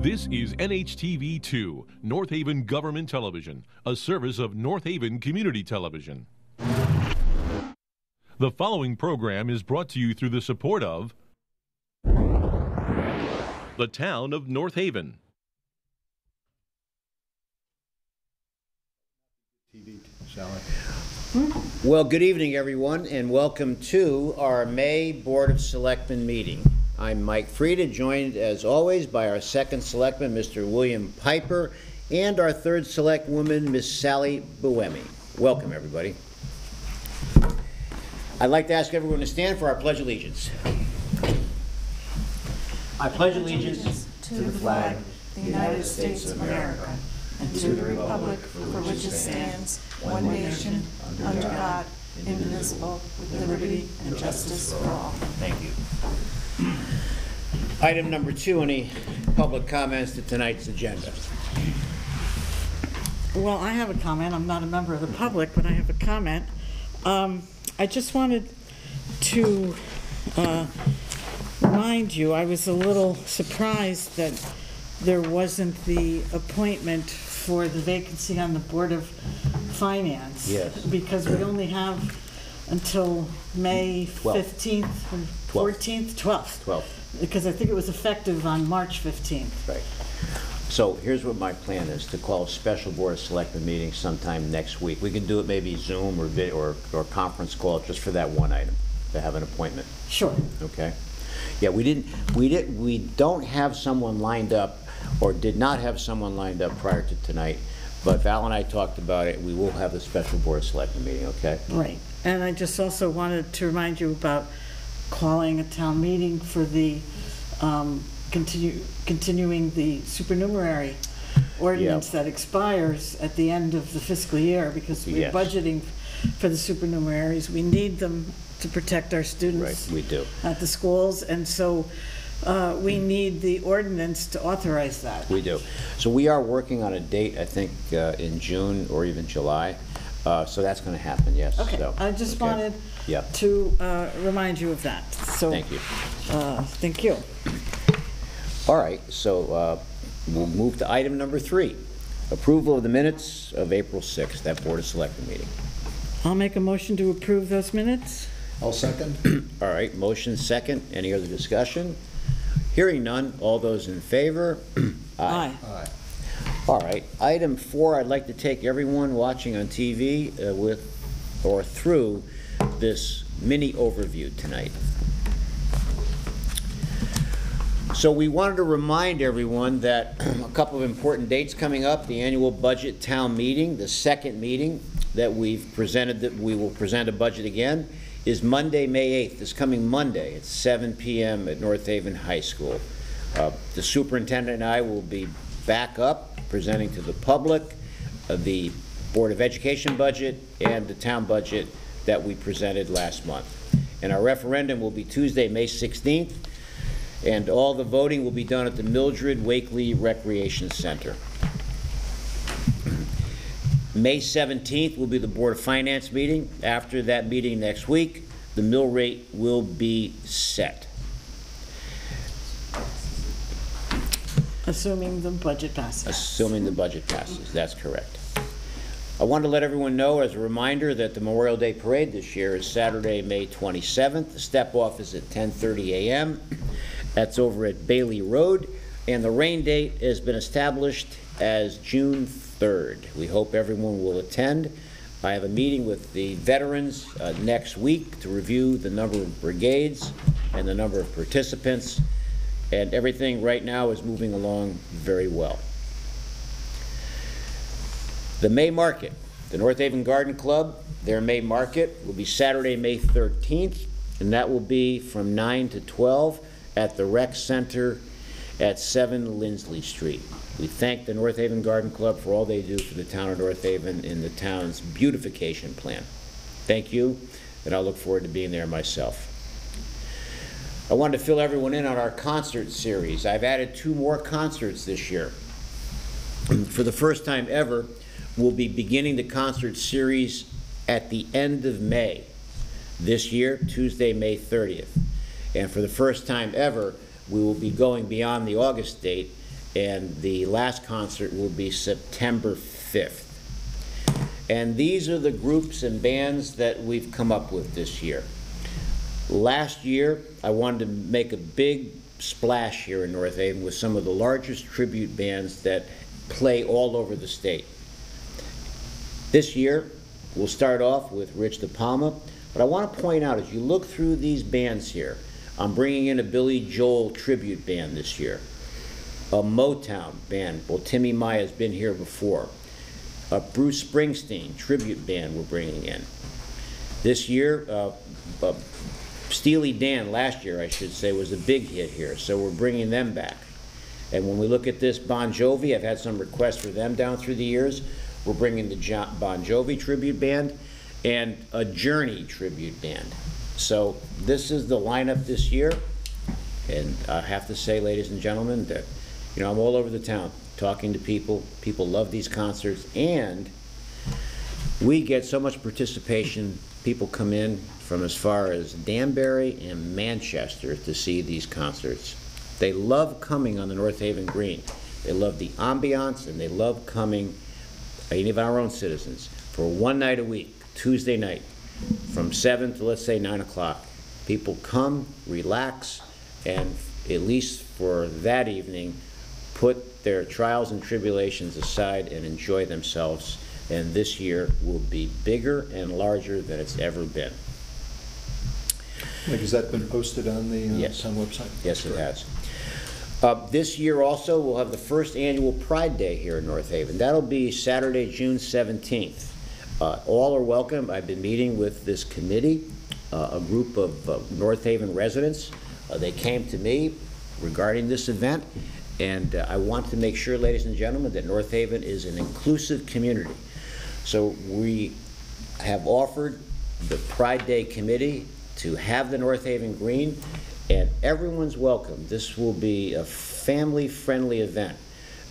This is NHTV2, North Haven Government Television, a service of North Haven Community Television. The following program is brought to you through the support of the town of North Haven. Well, good evening, everyone, and welcome to our May Board of Selectmen meeting. I'm Mike Frieda, joined as always by our second selectman, Mr. William Piper, and our third select woman, Miss Sally Buemi. Welcome, everybody. I'd like to ask everyone to stand for our Pledge of Allegiance. I pledge allegiance to the flag of the United States of America, and to the republic for which it stands, one nation, under God, indivisible, with liberty and justice for all. Thank you. Item number 2, any public comments to tonight's agenda? Well, I have a comment. I'm not a member of the public, but I have a comment. I just wanted to remind you, I was a little surprised that there wasn't the appointment for the vacancy on the Board of Finance. Yes. Because we only have until May 15th, 14th, 12th. 12th. Because I think it was effective on March 15th. Right. So here's what my plan is, to call a special Board of Selectmen meeting sometime next week. We can do it maybe Zoom or conference call just for that one item, to have an appointment. Sure. Okay? Yeah, we don't have someone lined up, or did not have someone lined up prior to tonight, but Val and I talked about it. We will have a special Board of Selectmen meeting, okay? Right. And I just also wanted to remind you about calling a town meeting for the continuing the supernumerary ordinance that expires at the end of the fiscal year, because we're budgeting for the supernumeraries. We need them to protect our students. Right, we do. At the schools, and so we need the ordinance to authorize that. We do. So we are working on a date, I think, in June or even July. So that's going to happen, yes. Okay, so, I just wanted to remind you of that. So thank you. Thank you. All right, so we'll move to item number 3, approval of the minutes of April 6th, that Board of Selectmen meeting. I'll make a motion to approve those minutes. I'll second. All right, motion second. Any other discussion? Hearing none. All those in favor? Aye. Aye. All right, item 4, I'd like to take everyone watching on TV with or through this mini overview tonight. So we wanted to remind everyone that a couple of important dates coming up: the annual budget town meeting, the second meeting that we've presented, that we will present a budget again, is Monday, May 8th, this coming Monday at 7 p.m. at North Haven High School. The superintendent and I will be back up presenting to the public the Board of Education budget and the town budget that we presented last month. And our referendum will be Tuesday, May 16th, and all the voting will be done at the Mildred Wakely Recreation Center. May 17th will be the Board of Finance meeting. After that meeting next week, the mill rate will be set. Assuming the budget passes. Assuming the budget passes, that's correct. I want to let everyone know, as a reminder, that the Memorial Day Parade this year is Saturday, May 27th. The step-off is at 10:30 a.m. That's over at Bailey Road, and the rain date has been established as June 3rd. We hope everyone will attend. I have a meeting with the veterans next week to review the number of brigades and the number of participants, and everything right now is moving along very well. The May Market, the North Haven Garden Club, their May Market will be Saturday, May 13th, and that will be from 9 to 12 at the Rec Center at 7 Lindsley Street. We thank the North Haven Garden Club for all they do for the town of North Haven in the town's beautification plan. Thank you, and I look forward to being there myself. I wanted to fill everyone in on our concert series. I've added 2 more concerts this year. For the first time ever, we'll be beginning the concert series at the end of May. This year, Tuesday, May 30th. And for the first time ever, we will be going beyond the August date and the last concert will be September 5th. And these are the groups and bands that we've come up with this year. Last year, I wanted to make a big splash here in North Haven with some of the largest tribute bands that play all over the state. This year, we'll start off with Rich DePalma, but I want to point out, as you look through these bands here, I'm bringing in a Billy Joel tribute band this year, a Motown band. Well, Timmy Maya's been here before. A Bruce Springsteen tribute band we're bringing in. This year, Steely Dan, last year I should say, was a big hit here, so we're bringing them back. And when we look at this Bon Jovi, I've had some requests for them down through the years. We're bringing the Bon Jovi tribute band and a Journey tribute band. So this is the lineup this year, and I have to say, ladies and gentlemen, that I'm all over the town talking to people. People love these concerts, and we get so much participation. People come in from as far as Danbury and Manchester to see these concerts. They love coming on the North Haven Green. They love the ambiance, and they love coming, even our own citizens, for one night a week, Tuesday night, from 7 to, let's say, 9 o'clock. People come, relax, and at least for that evening, put their trials and tribulations aside and enjoy themselves. And this year will be bigger and larger than it's ever been. Has that been posted on the town website? Yes, it has. This year also, we'll have the first annual Pride Day here in North Haven. That'll be Saturday, June 17th. All are welcome. I've been meeting with this committee, a group of North Haven residents. They came to me regarding this event, and I want to make sure, ladies and gentlemen, that North Haven is an inclusive community. So we have offered the Pride Day committee to have the North Haven Green, and everyone's welcome. This will be a family-friendly event.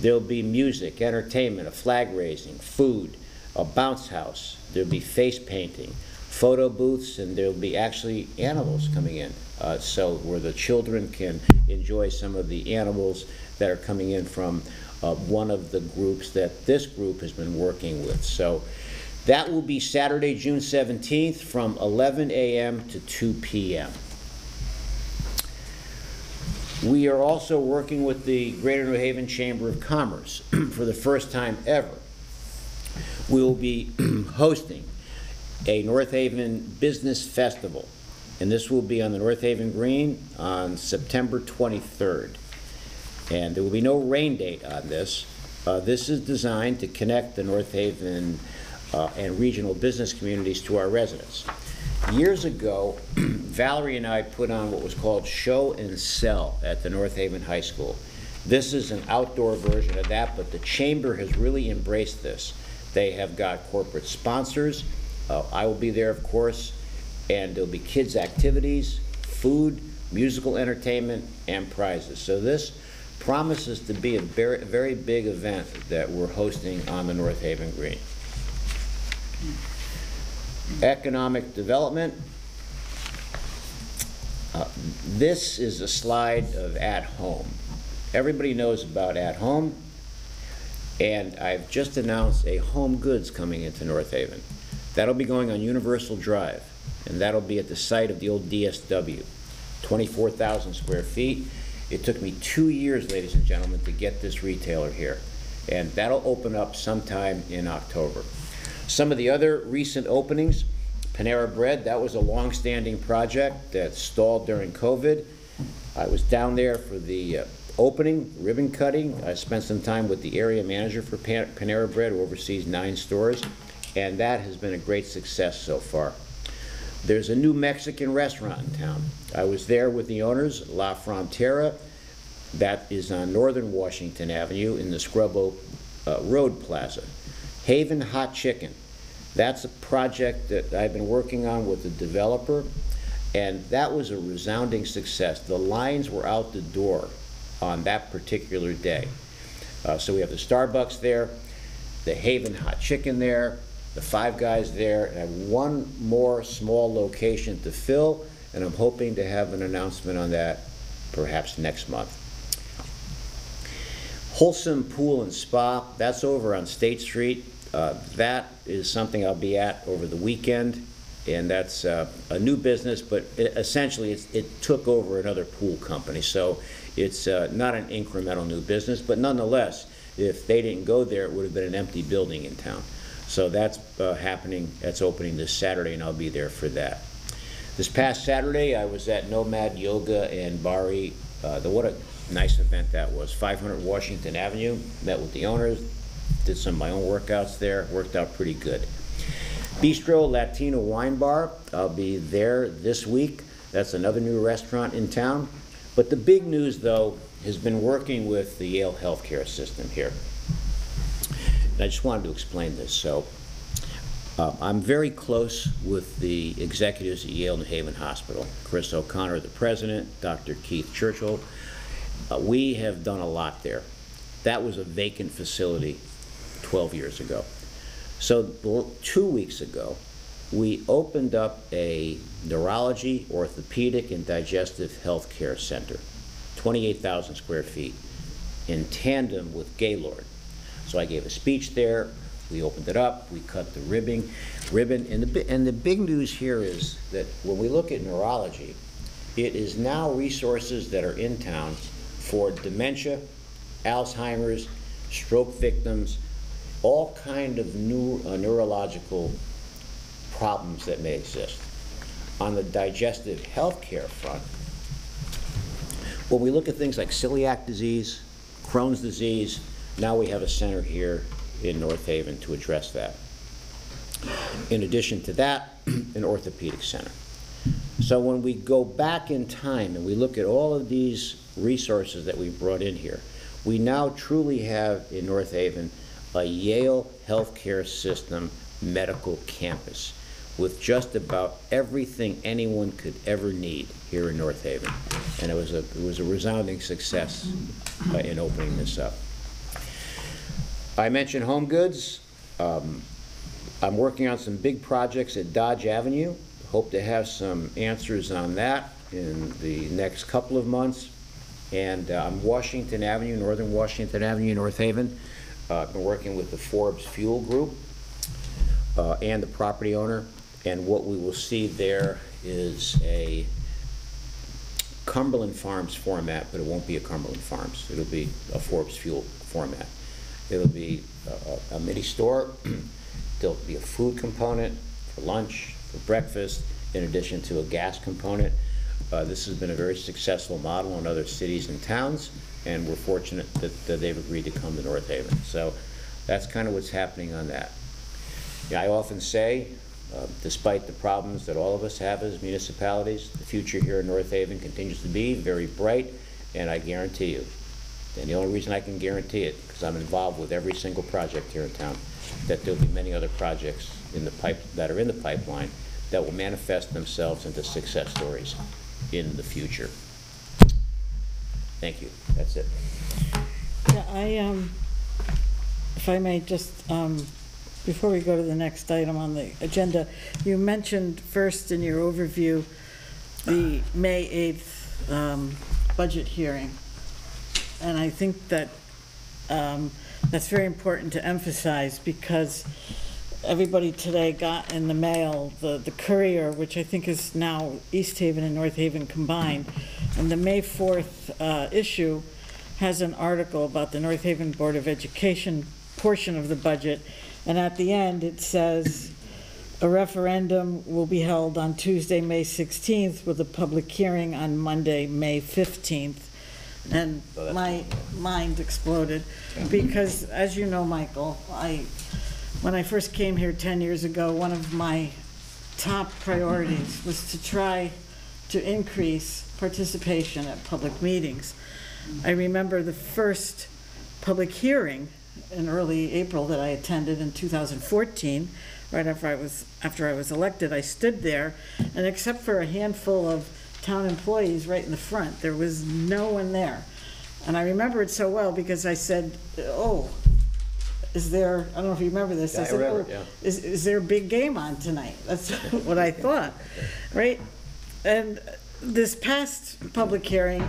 There'll be music, entertainment, a flag raising, food, a bounce house. There'll be face painting, photo booths, and there'll be actually animals coming in, so where the children can enjoy some of the animals that are coming in from one of the groups that this group has been working with. So that will be Saturday, June 17th from 11 a.m. to 2 p.m. We are also working with the Greater New Haven Chamber of Commerce for the first time ever. We will be hosting a North Haven Business Festival, and this will be on the North Haven Green on September 23rd. And there will be no rain date on this. This is designed to connect the North Haven and regional business communities to our residents. Years ago, Valerie and I put on what was called Show and Sell at the North Haven High School. This is an outdoor version of that, but the Chamber has really embraced this. They have got corporate sponsors. I will be there, of course, and there'll be kids' activities, food, musical entertainment, and prizes. So this promises to be a very, very big event that we're hosting on the North Haven Green. Economic development. This is a slide of At Home. Everybody knows about At Home, and I've just announced a Home Goods coming into North Haven. That'll be going on Universal Drive, and that'll be at the site of the old DSW, 24,000 square feet. It took me 2 years, ladies and gentlemen, to get this retailer here, and that'll open up sometime in October. Some of the other recent openings, Panera Bread, that was a long-standing project that stalled during COVID. I was down there for the opening, ribbon cutting. I spent some time with the area manager for Panera Bread, who oversees 9 stores, and that has been a great success so far. There's a new Mexican restaurant in town. I was there with the owners, La Frontera. That is on Northern Washington Avenue in the Scrub Oak Road Plaza. Haven Hot Chicken. That's a project that I've been working on with the developer, and that was a resounding success. The lines were out the door on that particular day. So we have the Starbucks there, the Haven Hot Chicken there, the Five Guys there, and I have one more small location to fill, and I'm hoping to have an announcement on that perhaps next month. Wholesome Pool and Spa, that's over on State Street. That is something I'll be at over the weekend, and that's a new business, but essentially it took over another pool company, so it's not an incremental new business, but nonetheless, if they didn't go there, it would have been an empty building in town. So that's happening, that's opening this Saturday, and I'll be there for that. This past Saturday, I was at Nomad Yoga and Bari. What a nice event that was. 500 Washington Avenue, met with the owners, did some of my own workouts there, worked out pretty good. Bistro Latino Wine Bar, I'll be there this week. That's another new restaurant in town. But the big news, though, has been working with the Yale healthcare system here. And I just wanted to explain this. So I'm very close with the executives at Yale New Haven Hospital. Chris O'Connor, the president, Dr. Keith Churchill. We have done a lot there. That was a vacant facility 12 years ago. So 2 weeks ago, we opened up a neurology, orthopedic, and digestive health care center, 28,000 square feet, in tandem with Gaylord. So I gave a speech there, we opened it up, we cut the ribbon, and the big news here is that when we look at neurology, it is now resources that are in town for dementia, Alzheimer's, stroke victims, all kind of new neurological problems that may exist. On the digestive health care front, when we look at things like celiac disease, Crohn's disease, now we have a center here in North Haven to address that. In addition to that, an orthopedic center. So when we go back in time and we look at all of these resources that we brought in here, we now truly have in North Haven a Yale healthcare system medical campus with just about everything anyone could ever need here in North Haven. And it was a resounding success in opening this up. I mentioned home goods. I'm working on some big projects at Dodge Avenue. Hope to have some answers on that in the next couple of months. And on Washington Avenue, Northern Washington Avenue, North Haven. I've been working with the Forbes Fuel Group and the property owner. And what we will see there is a Cumberland Farms format, but it won't be a Cumberland Farms. It'll be a Forbes Fuel format. It'll be a mini store. There'll be a food component for lunch, for breakfast, in addition to a gas component. This has been a very successful model in other cities and towns, and we're fortunate that they've agreed to come to North Haven. So that's kind of what's happening on that. Yeah, I often say, despite the problems that all of us have as municipalities, the future here in North Haven continues to be very bright, and I guarantee you, and the only reason I can guarantee it, because I'm involved with every single project here in town, that there'll be many other projects in the that are in the pipeline that will manifest themselves into success stories in the future. Thank you. That's it. Yeah, if I may just, before we go to the next item on the agenda, you mentioned first in your overview the May 8th budget hearing. And I think that that's very important to emphasize, because everybody today got in the mail the Courier, which I think is now East Haven and North Haven combined. And the May 4th issue has an article about the North Haven Board of Education portion of the budget. And at the end it says, a referendum will be held on Tuesday, May 16th, with a public hearing on Monday, May 15th. And my mind exploded, because as you know, Michael, when I first came here 10 years ago, one of my top priorities was to try to increase participation at public meetings. I remember the first public hearing in early April that I attended in 2014, right after I was elected. I stood there, and except for a handful of town employees right in the front, there was no one there. And I remember it so well because I said, oh, is there, I don't know if you remember this. Yeah, I said, remember, yeah. Is there a big game on tonight? That's what I thought, right? And this past public hearing,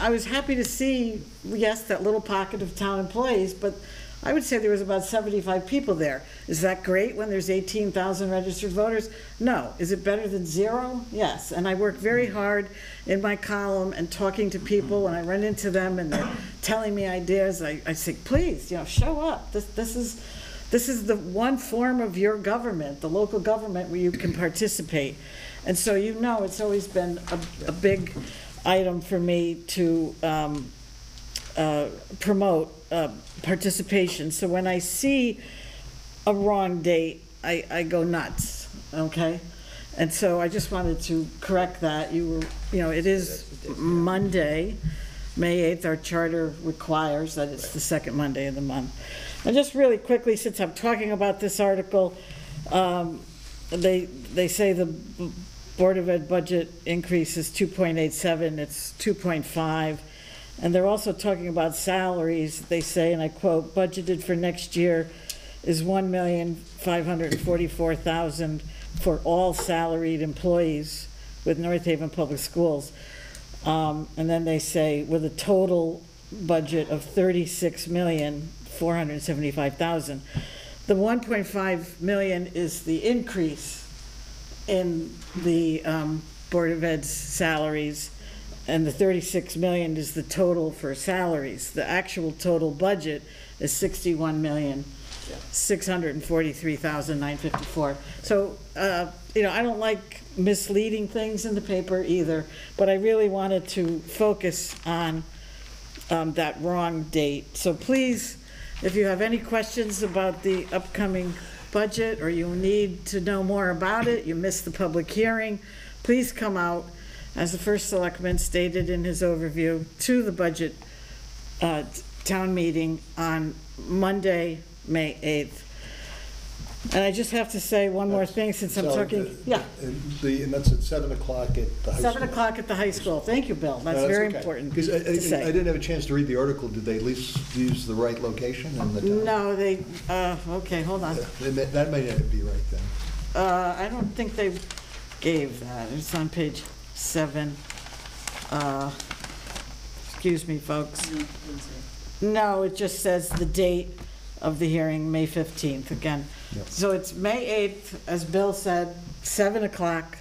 I was happy to see, yes, that little pocket of town employees, but I would say there was about 75 people there. Is that great when there's 18,000 registered voters? No. Is it better than zero? Yes. And I work very hard in my column and talking to people, and I run into them and they're telling me ideas. I say, please, show up. This is the one form of your government, the local government, where you can participate. And so it's always been a big item for me to promote participation. So when I see a wrong date, I go nuts, okay? And so I just wanted to correct that. It is Monday, May 8th. Our charter requires that it's the second Monday of the month. And just really quickly, since I'm talking about this article, they say the Board of Ed budget increase is 2.87, it's 2.5. And they're also talking about salaries. They say, and I quote, budgeted for next year is $1,544,000 for all salaried employees with North Haven Public Schools. And then they say with a total budget of $36,475,000. The 1.5 million is the increase in the Board of Ed's salaries, and the 36 million is the total for salaries. The actual total budget is 61,643,954. So, I don't like misleading things in the paper either, but I really wanted to focus on that wrong date. So please, if you have any questions about the upcoming budget, or you need to know more about it, you missed the public hearing, please come out, as the first selectman stated in his overview, to the budget town meeting on Monday, May 8th. And I just have to say one more thing, since I'm talking, yeah. And that's at 7 o'clock at the high school. 7 o'clock at the high school. Thank you, Bill. That's very important Because to say. I didn't have a chance to read the article. Did they at least use the right location in the town? No, they, okay, hold on. That may not be right then. I don't think they gave that. It's on page 7. Excuse me, folks. No, it just says the date of the hearing, May 15th, again. Yep. So it's May 8th, as Bill said, 7 o'clock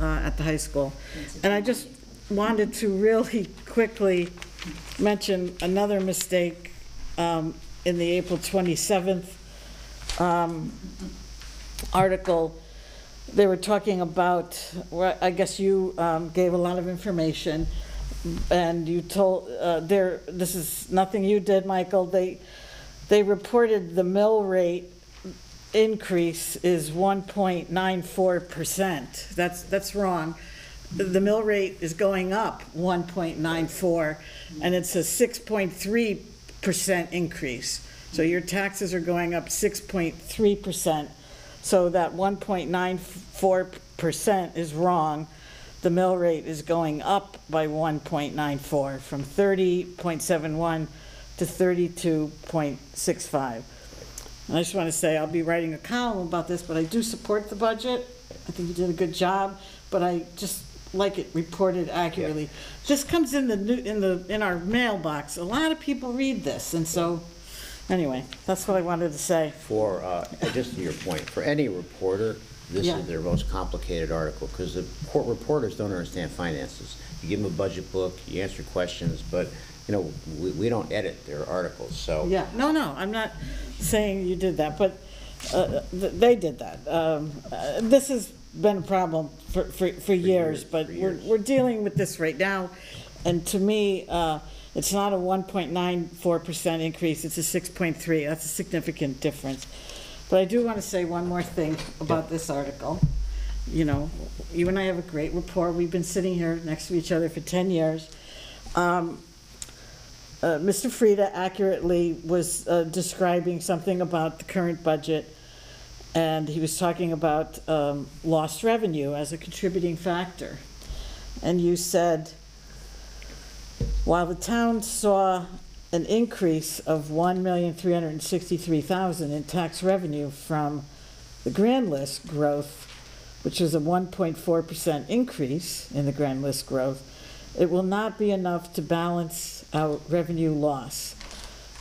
at the high school. And I just wanted to really quickly mention another mistake in the April 27th article. They were talking about, well, I guess you gave a lot of information, and you told, this is nothing you did, Michael, they reported the mill rate increase is 1.94%. That's wrong. The mill rate is going up 1.94, and it's a 6.3% increase. So your taxes are going up 6.3%. So that 1.94% is wrong. The mill rate is going up by 1.94, from 30.71 to 32.65. And I just want to say I'll be writing a column about this, but I do support the budget. I think you did a good job, but I just like it reported accurately. Yeah. This comes in our mailbox. A lot of people read this, and so anyway, that's what I wanted to say. For just to your point, for any reporter, this is their most complicated article, because the court reporters don't understand finances. You give them a budget book, you answer questions, but we don't edit their articles. So yeah, no, I'm not saying you did that, but they did that. This has been a problem for years, but we're dealing with this right now, and to me, it's not a 1.94% increase, it's a 6.3. That's a significant difference. But I do want to say one more thing about this article. You and I have a great rapport. We've been sitting here next to each other for 10 years. Mr. Frieda accurately was describing something about the current budget, and he was talking about lost revenue as a contributing factor. And you said, while the town saw an increase of $1,363,000 in tax revenue from the grand list growth, which was a 1.4% increase in the grand list growth, It will not be enough to balance out revenue loss.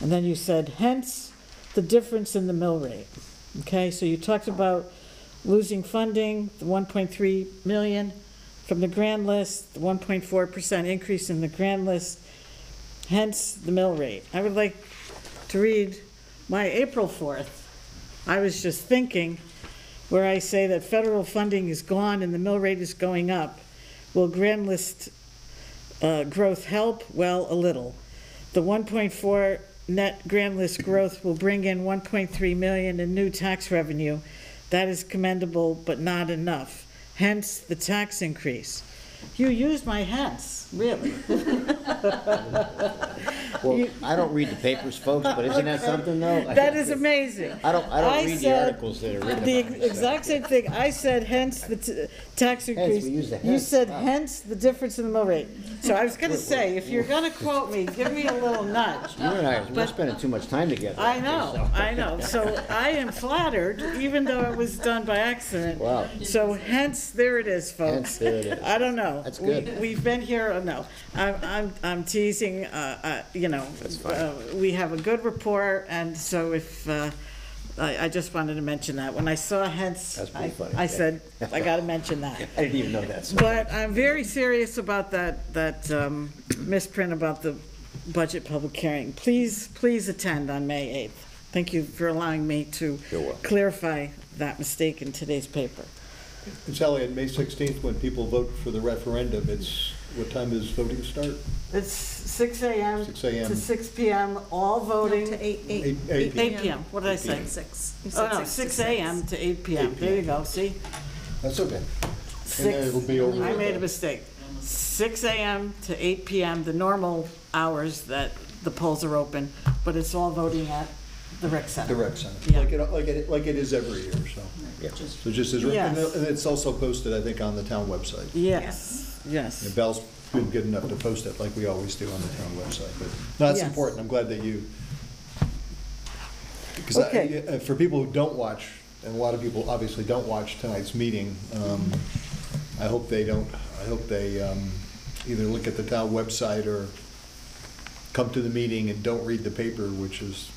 And then you said, hence the difference in the mill rate. Okay, so you talked about losing funding, the 1.3 million from the grand list, the 1.4% increase in the grand list, hence the mill rate. I would like to read my April 4th. I was just thinking, where I say that federal funding is gone and the mill rate is going up. Will grand list growth help? Well, a little. The 1.4 net grand list growth will bring in 1.3 million in new tax revenue. That is commendable, but not enough. Hence the tax increase. You used my hence, really. Well, I don't read the papers, folks, but isn't that something, though? That is amazing. I don't read the articles that are written The about this exact same thing. I said hence the tax increase. we used the You hence. said Wow. hence the difference in the mill rate. So I was gonna say, if you're gonna quote me, give me a little nudge. You and I, we're spending too much time together. I know. So I am flattered, even though it was done by accident. Wow. So hence, there it is, folks. Hence, there it is. I don't know. That's good. We've been here, no, I'm teasing, you know. We have a good rapport, and so if, I just wanted to mention that. When I saw hence, That's pretty funny. I said, I gotta mention that. I didn't even know that. So. But I'm very serious about that misprint about the budget public hearing. Please attend on May 8th. Thank you for allowing me to You're welcome. clarify that mistake in today's paper. And Sally, on May 16th, when people vote for the referendum, what time does voting start? It's 6 a.m. 6 a.m. to 6 p.m., all voting. To 8 8 p.m. What did I say? 6. You Oh, said no, 6 6 to 6. a.m. to 8 p.m. 8 There you go, see? That's okay. And Six. then it'll be over. I made a mistake. 6 a.m. to 8 p.m., the normal hours that the polls are open, but it's all voting at the rec center. The rec center, Yeah. like it is every year, so. Yeah. So just as, Yes. and it's also posted, I think, on the town website. Yes, And yes. Belle's been good enough to post it like we always do on the town website, but, no, it's Yes. important, I'm glad that you, because Okay. for people who don't watch, and a lot of people obviously don't watch tonight's meeting, I hope they either look at the town website or come to the meeting and don't read the paper, which is,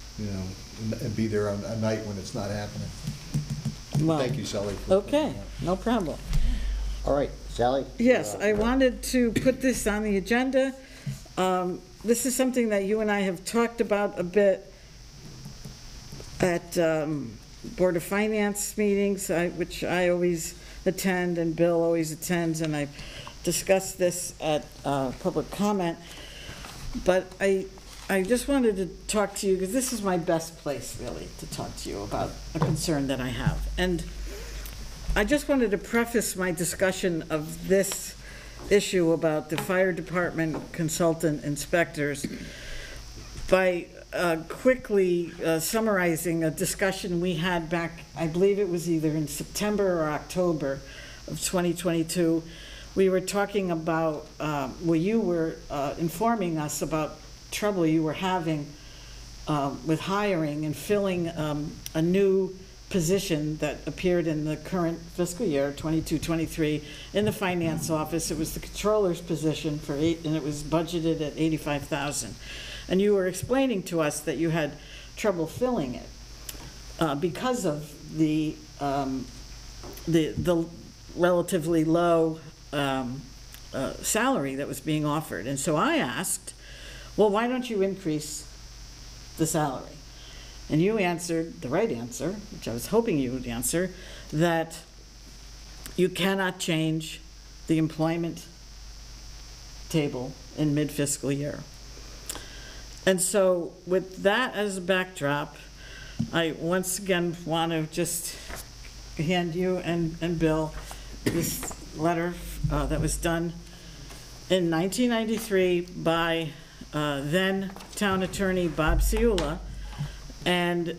and be there on a night when it's not happening. Well, Thank you, Sally. for okay, pointing that no problem. All right, Sally? Yes, I wanted to put this on the agenda. This is something that you and I have talked about a bit at Board of Finance meetings, which I always attend and Bill always attends, and I've discussed this at public comment. But I just wanted to talk to you, because this is my best place, really, to talk to you about a concern that I have. And I just wanted to preface my discussion of this issue about the fire department consultant inspectors by quickly summarizing a discussion we had back, I believe it was either in September or October of 2022. We were talking about, you were informing us about trouble you were having with hiring and filling a new position that appeared in the current fiscal year, 22-23, in the finance office. It was the controller's position and it was budgeted at $85,000. And you were explaining to us that you had trouble filling it because of the relatively low salary that was being offered. And so I asked, well, why don't you increase the salary? And you answered the right answer, which I was hoping you would answer, that you cannot change the employment table in mid-fiscal year. And so with that as a backdrop, I once again want to just hand you and Bill this letter that was done in 1993 by then town attorney Bob Ciula, and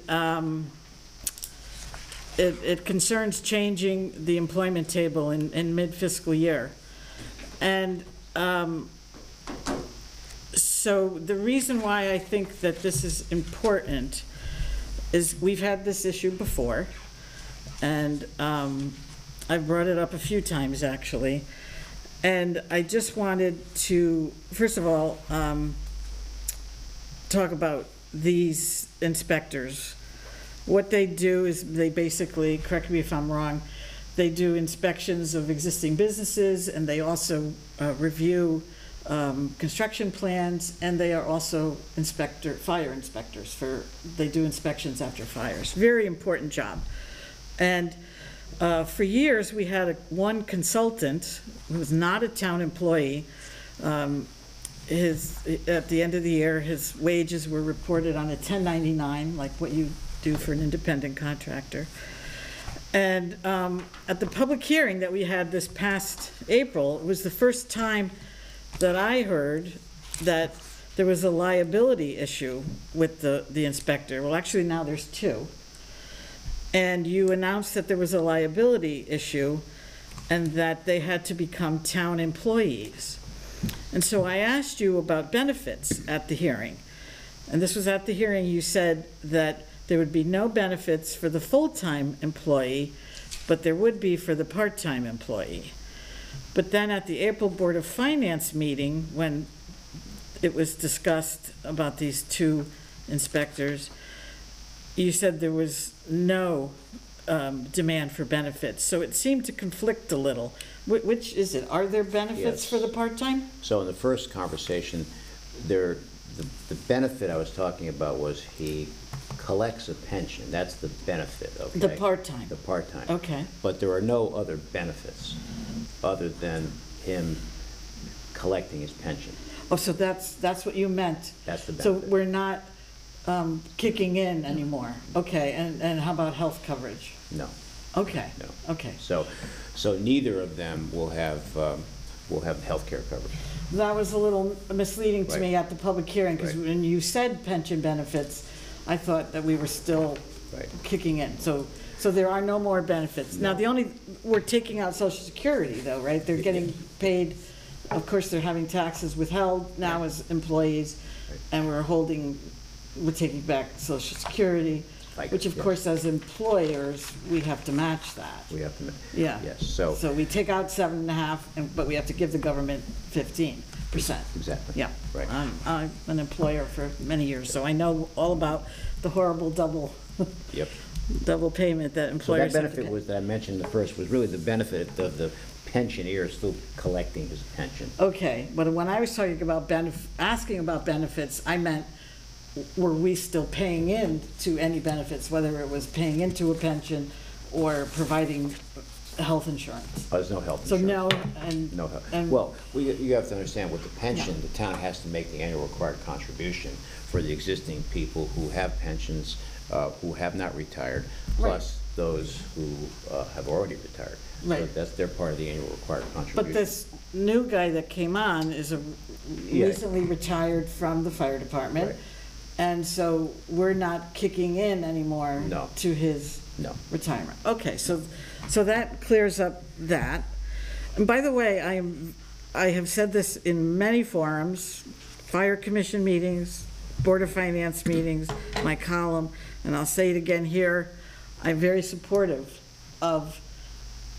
it concerns changing the employment table in mid-fiscal year. And so the reason why I think that this is important is we've had this issue before, and I've brought it up a few times actually, And I just wanted to, first of all, talk about these inspectors. What they do is they basically, correct me if I'm wrong, they do inspections of existing businesses, and they also review construction plans, and they are also fire inspectors. They do inspections after fires. Very important job. And for years, we had one consultant who was not a town employee. At the end of the year, his wages were reported on a 1099, like what you do for an independent contractor. And at the public hearing that we had this past April, it was the first time that I heard that there was a liability issue with the inspector. Well, actually, now there's two. And you announced that there was a liability issue and that they had to become town employees. And so I asked you about benefits at the hearing. And this was at the hearing, you said that there would be no benefits for the full-time employee, but there would be for the part-time employee. But then at the April Board of Finance meeting, when it was discussed about these two inspectors, you said there was no demand for benefits. So it seemed to conflict a little. Which is it? Are there benefits for the part-time? So in the first conversation, the benefit I was talking about was he collects a pension. That's the benefit, okay? The part-time. The part-time. Okay. But there are no other benefits other than him collecting his pension. Oh, so that's what you meant? That's the So benefit. we're not kicking in anymore? Okay, and how about health coverage? No. Okay. No. Okay. So neither of them will have health care coverage. That was a little misleading to me Right. at the public hearing, because Right. when you said pension benefits, I thought that we were still Right. kicking in. So there are no more benefits. Now, we're taking out Social Security though, right? They're getting paid, of course, they're having taxes withheld now as employees, Right. and we're taking back Social Security, Like, which of yes. course, as employers, we have to match that. We have to. Yeah. Yes. So we take out 7.5, but we have to give the government 15%. exactly. Yeah. Right. I'm an employer for many years, so I know all about the horrible double Yep. payment that So employers that have to benefit get. was that I mentioned the first was really the benefit of the pensioner still collecting his pension. Okay, but when I was talking about asking about benefits, I meant, were we still paying in to any benefits, whether it was paying into a pension or providing health insurance? There's no health So insurance. no, and. No health. and- Well, you have to understand with the pension, the town has to make the annual required contribution for the existing people who have pensions, who have not retired, plus those who have already retired. So Right. that's their part of the annual required contribution. But this new guy that came on is Yeah. recently retired from the fire department. Right. And so we're not kicking in anymore No. to his No. retirement. Okay, so that clears up that. And by the way, I have said this in many forums, fire commission meetings, Board of Finance meetings, my column, and I'll say it again here, I'm very supportive of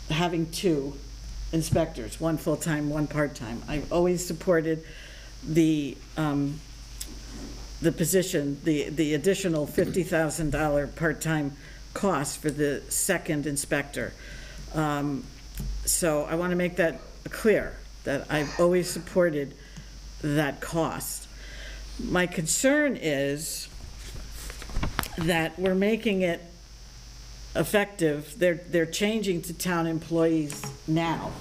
having two inspectors, one full-time, one part-time. I've always supported the position, the additional $50,000 part-time cost for the second inspector. So I want to make that clear, that I've always supported that cost. My concern is that we're making it effective, they're changing to town employees now.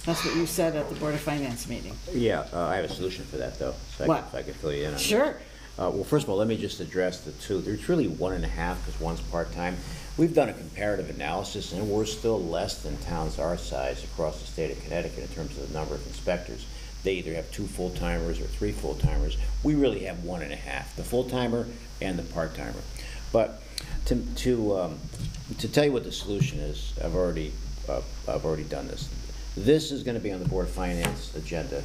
That's what you said at the Board of Finance meeting. Yeah, I have a solution for that, though. So What? I can fill you in on that. Sure. Well, first of all, let me just address the two. There's really 1.5 because one's part-time. We've done a comparative analysis, and we're still less than towns our size across the state of Connecticut in terms of the number of inspectors. They either have 2 full-timers or 3 full-timers. We really have 1.5, the full-timer and the part-timer. But to tell you what the solution is, I've already done this. This is going to be on the Board of Finance agenda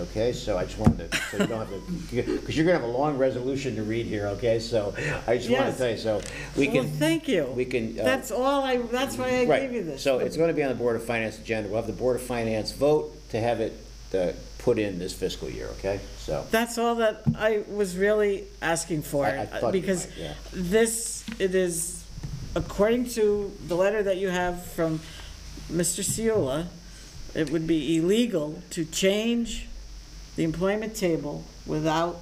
Okay, so I just wanted to, so you don't have to, because you're gonna have a long resolution to read here, okay? So I just want to Yes. tell you, so we Well, can. thank you. We can. That's why I Right. gave you this. So it's gonna be on the Board of Finance agenda. We'll have the Board of Finance vote to have it put in this fiscal year, okay? So. That's all that I was really asking for. I thought you Because might, yeah. it is, according to the letter that you have from Mr. Ciula, it would be illegal to change the employment table without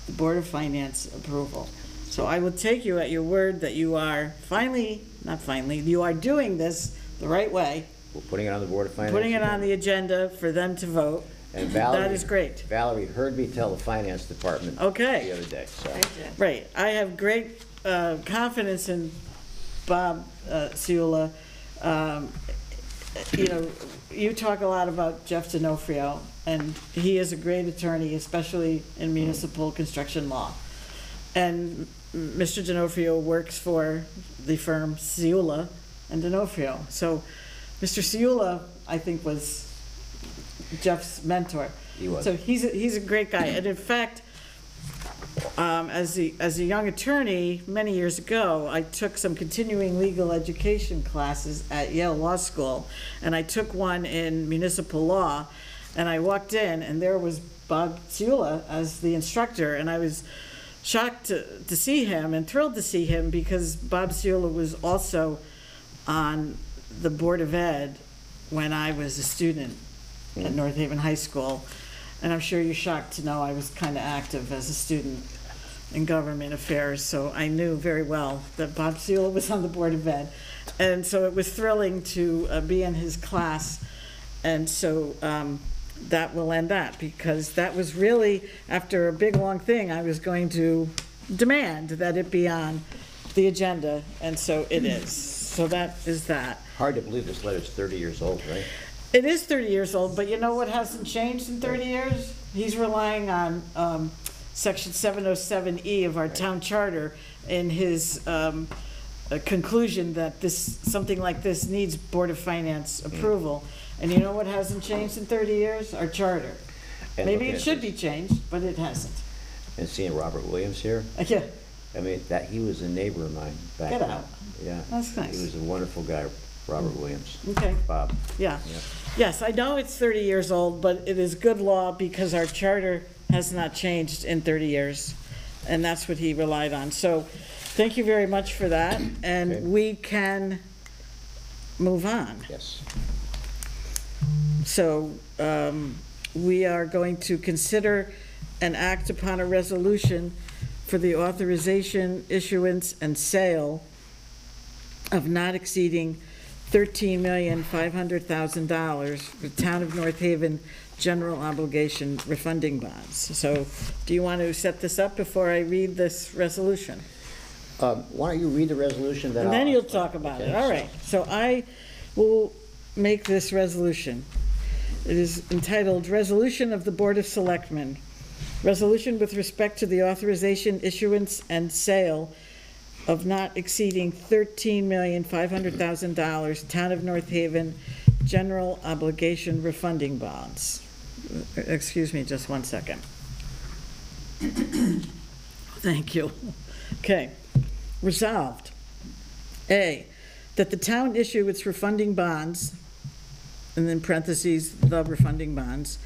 the Board of Finance approval. So I will take you at your word that you are you are doing this the right way, We're putting it on the Board of Finance. putting it on the agenda for them to vote. And Valerie. That is great. Valerie heard me tell the Finance Department. Okay. The other day, so. Right, I have great confidence in Bob Ciula. You know, you talk a lot about Jeff D'Onofrio, and he is a great attorney, especially in municipal construction law. And Mr. D'Onofrio works for the firm Ciula and D'Onofrio. So Mr. Ciula, I think, was Jeff's mentor. He was. So he's a great guy. And in fact, as a young attorney, many years ago, I took some continuing legal education classes at Yale Law School, and I took one in municipal law, and I walked in, and there was Bob Ciula as the instructor, and I was shocked to see him and thrilled to see him because Bob Ciula was also on the Board of Ed when I was a student at North Haven High School. And I'm sure you're shocked to know I was kind of active as a student in government affairs, so I knew very well that Bob Ciula was on the Board of Ed. And so it was thrilling to be in his class. And so that will end that, because that was really, after a big, long thing, I was going to demand that it be on the agenda, and so it is. So that is that. Hard to believe this letter's 30 years old, right? It is 30 years old, but you know what hasn't changed in 30 years? He's relying on Section 707E of our town charter in his conclusion that something like this needs Board of Finance approval. And you know what hasn't changed in 30 years? Our charter. And Maybe looking it at should this- be changed, but it hasn't. And seeing Robert Williams here, Yeah, I mean, he was a neighbor of mine back Get then. out. Yeah. That's nice. He was a wonderful guy, Robert Williams. okay, Bob. yeah. Yeah. Yes, I know it's 30 years old, but it is good law because our charter has not changed in 30 years. And that's what he relied on. So thank you very much for that. Okay. And we can move on. Yes. So we are going to consider and act upon a resolution for the authorization, issuance, and sale of not exceeding $13,500,000 for the Town of North Haven general obligation refunding bonds. So do you want to set this up before I read this resolution? Why don't you read the resolution, then And then I'll you'll explain. talk about it. Okay, All right. So I will make this resolution. It is entitled Resolution of the Board of Selectmen. Resolution with respect to the authorization, issuance, and sale of not exceeding $13,500,000 Town of North Haven general obligation refunding bonds. Excuse me just one second. Thank you. Okay. Resolved. A, that the town issue its refunding bonds, and then parentheses, the refunding bonds,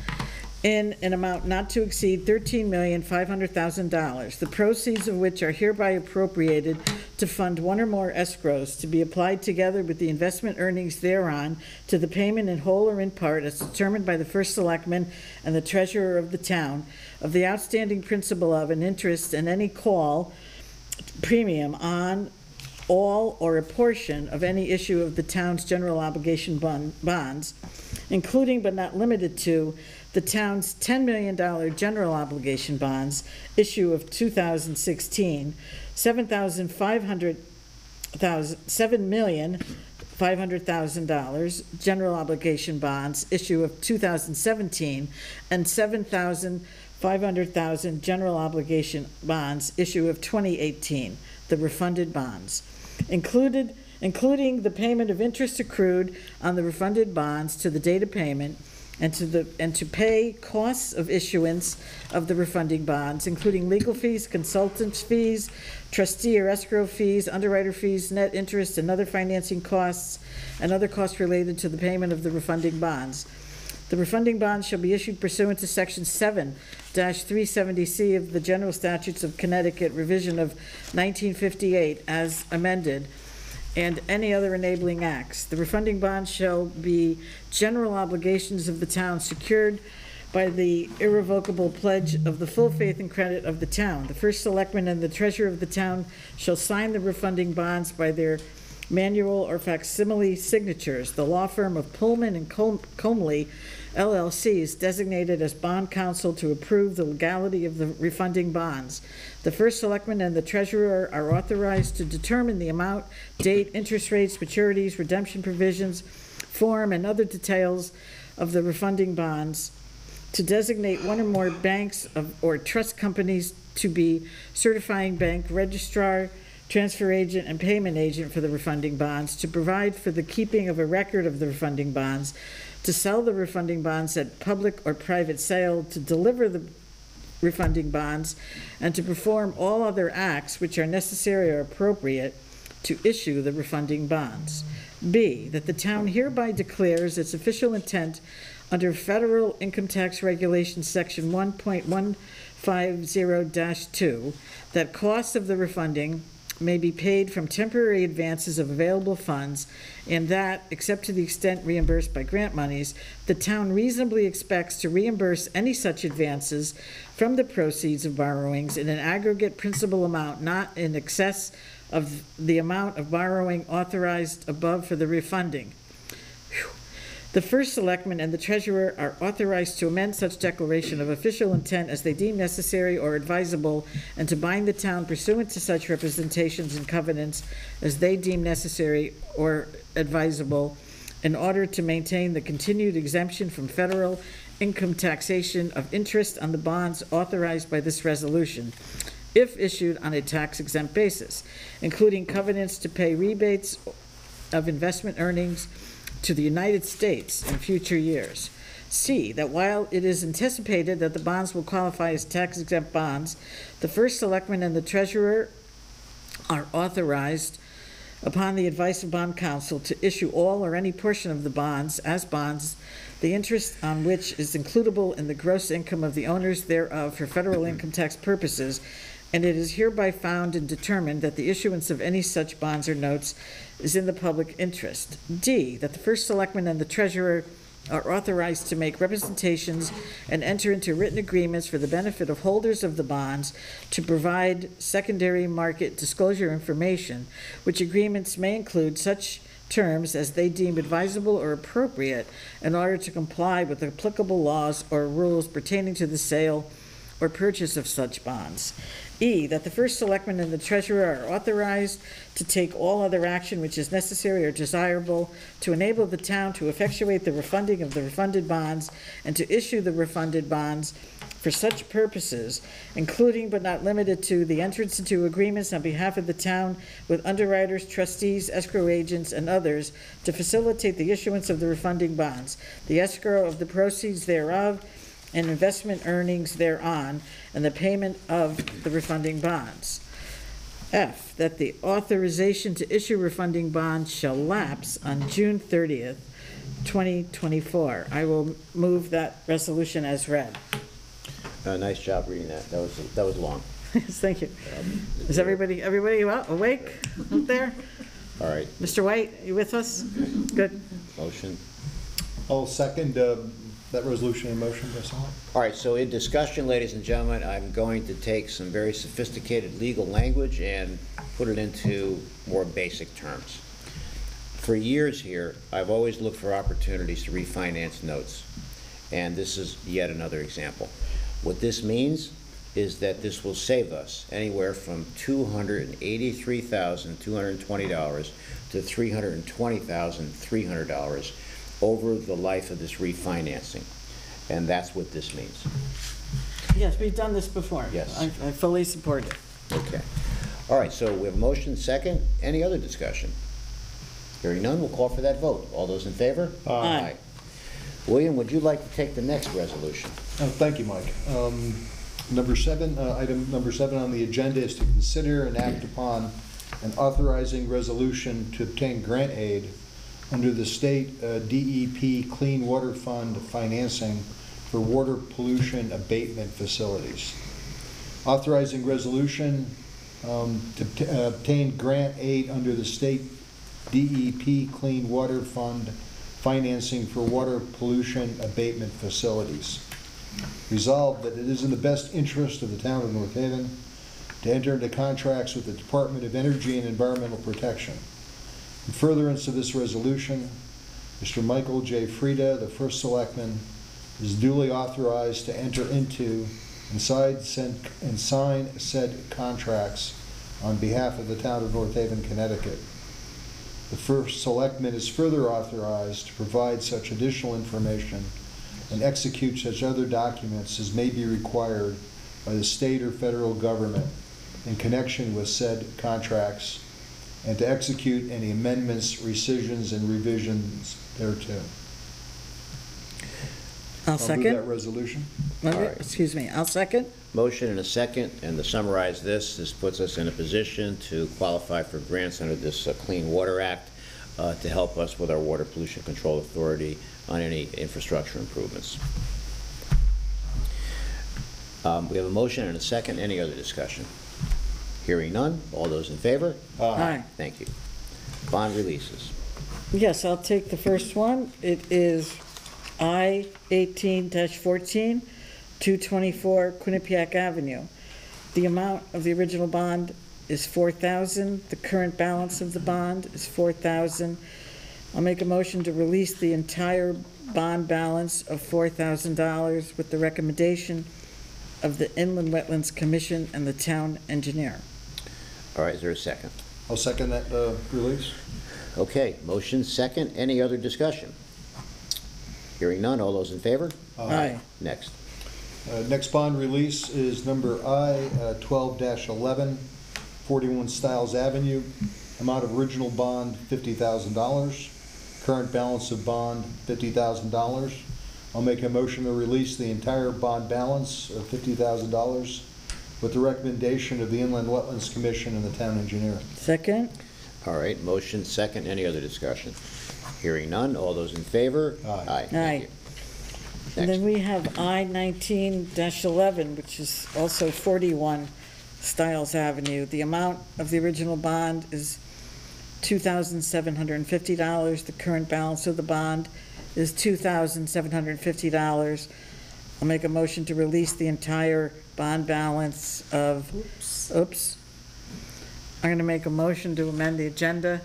in an amount not to exceed $13,500,000, the proceeds of which are hereby appropriated to fund one or more escrows to be applied together with the investment earnings thereon to the payment in whole or in part as determined by the first selectman and the treasurer of the town of the outstanding principal of and interest and any call premium on all or a portion of any issue of the town's general obligation bonds, including but not limited to the town's $10 million general obligation bonds issue of 2016, $7,500,000 general obligation bonds issue of 2017, and $7,500,000 general obligation bonds issue of 2018, the refunded bonds, including the payment of interest accrued on the refunded bonds to the date of payment, and to pay costs of issuance of the refunding bonds, including legal fees, consultants' fees, trustee or escrow fees, underwriter fees, net interest, and other financing costs, and other costs related to the payment of the refunding bonds. The refunding bonds shall be issued pursuant to Section 7-370C of the General Statutes of Connecticut, revision of 1958, as amended, and any other enabling acts. The refunding bonds shall be general obligations of the town secured by the irrevocable pledge of the full faith and credit of the town. The first selectman and the treasurer of the town shall sign the refunding bonds by their manual or facsimile signatures. The law firm of Pullman and Comley LLC is designated as bond counsel to approve the legality of the refunding bonds. The first selectman and the treasurer are authorized to determine the amount, date, interest rates, maturities, redemption provisions, form, and other details of the refunding bonds, to designate one or more banks or trust companies to be certifying bank, registrar, transfer agent, and payment agent for the refunding bonds, to provide for the keeping of a record of the refunding bonds, to sell the refunding bonds at public or private sale, to deliver the refunding bonds, and to perform all other acts which are necessary or appropriate to issue the refunding bonds. B, that the town hereby declares its official intent under Federal Income Tax Regulations Section 1.150-2 that costs of the refunding may be paid from temporary advances of available funds, and that, except to the extent reimbursed by grant monies, the town reasonably expects to reimburse any such advances from the proceeds of borrowings in an aggregate principal amount not in excess of the amount of borrowing authorized above for the refunding. The first selectman and the treasurer are authorized to amend such declaration of official intent as they deem necessary or advisable, and to bind the town pursuant to such representations and covenants as they deem necessary or advisable, in order to maintain the continued exemption from federal income taxation of interest on the bonds authorized by this resolution, if issued on a tax-exempt basis, including covenants to pay rebates of investment earnings to the United States in future years. C, that while it is anticipated that the bonds will qualify as tax-exempt bonds, the first selectman and the treasurer are authorized, upon the advice of bond counsel, to issue all or any portion of the bonds as bonds, the interest on which is includable in the gross income of the owners thereof for federal income tax purposes, and it is hereby found and determined that the issuance of any such bonds or notes is in the public interest. D, that the first selectman and the treasurer are authorized to make representations and enter into written agreements for the benefit of holders of the bonds to provide secondary market disclosure information, which agreements may include such terms as they deem advisable or appropriate in order to comply with applicable laws or rules pertaining to the sale or purchase of such bonds. E, that the first selectman and the treasurer are authorized to take all other action which is necessary or desirable to enable the town to effectuate the refunding of the refunded bonds and to issue the refunded bonds for such purposes, including but not limited to the entrance into agreements on behalf of the town with underwriters, trustees, escrow agents, and others to facilitate the issuance of the refunding bonds, the escrow of the proceeds thereof, and investment earnings thereon, and the payment of the refunding bonds. F, that the authorization to issue refunding bonds shall lapse on June 30th, 2024. I will move that resolution as read. Nice job reading that. That was long. Yes, thank you. Is everybody awake out there? All right. Mr. White, you with us? Good. Motion. I'll second that resolution in motion, that's all. All right, so in discussion, ladies and gentlemen, I'm going to take some very sophisticated legal language and put it into more basic terms. For years here, I've always looked for opportunities to refinance notes, and this is yet another example. What this means is that this will save us anywhere from $283,220 to $320,300 over the life of this refinancing, and that's what this means. Yes, we've done this before. Yes. I fully support it. Okay. All right, so we have a motion second. Any other discussion? Hearing none, we'll call for that vote. All those in favor? Aye. William, would you like to take the next resolution? Thank you, Mike. Number 7, item number 7 on the agenda is to consider and act upon an authorizing resolution to obtain grant aid under the state DEP Clean Water Fund financing for water pollution abatement facilities. Authorizing resolution to obtain grant aid under the state DEP Clean Water Fund financing for water pollution abatement facilities. Resolved that it is in the best interest of the town of North Haven to enter into contracts with the Department of Energy and Environmental Protection. In furtherance of this resolution, Mr. Michael J. Frieda, the first selectman, is duly authorized to enter into and sign said contracts on behalf of the town of North Haven, Connecticut. The first selectman is further authorized to provide such additional information and execute such other documents as may be required by the state or federal government in connection with said contracts, and to execute any amendments, rescissions, and revisions thereto. I'll Do second. that resolution. All right. Excuse me, I'll second. Motion and a second, and to summarize this puts us in a position to qualify for grants under this Clean Water Act to help us with our Water Pollution Control Authority on any infrastructure improvements. We have a motion and a second. Any other discussion? Hearing none. All those in favor? Aye. Thank you. Bond releases. Yes, I'll take the first one. It is I-18-14, 224 Quinnipiac Avenue. The amount of the original bond is $4,000. The current balance of the bond is $4,000. I'll make a motion to release the entire bond balance of $4,000 with the recommendation of the Inland Wetlands Commission and the town engineer. All right, is there a second? I'll second that release. Okay, motion second. Any other discussion? Hearing none. All those in favor? Aye. Next. Next bond release is number I-12-11, 41 Stiles Avenue. Amount of original bond, $50,000. Current balance of bond, $50,000. I'll make a motion to release the entire bond balance of $50,000 with the recommendation of the Inland Wetlands Commission and the town engineer. Second? All right, motion second. Any other discussion? Hearing none. All those in favor? Aye. Thank Aye. you. And then Next. we have I-19-11, which is also 41 Stiles Avenue. The amount of the original bond is $2,750. The current balance of the bond is $2,750. I'll make a motion to release the entire bond balance of, oops. I'm going to make a motion to amend the agenda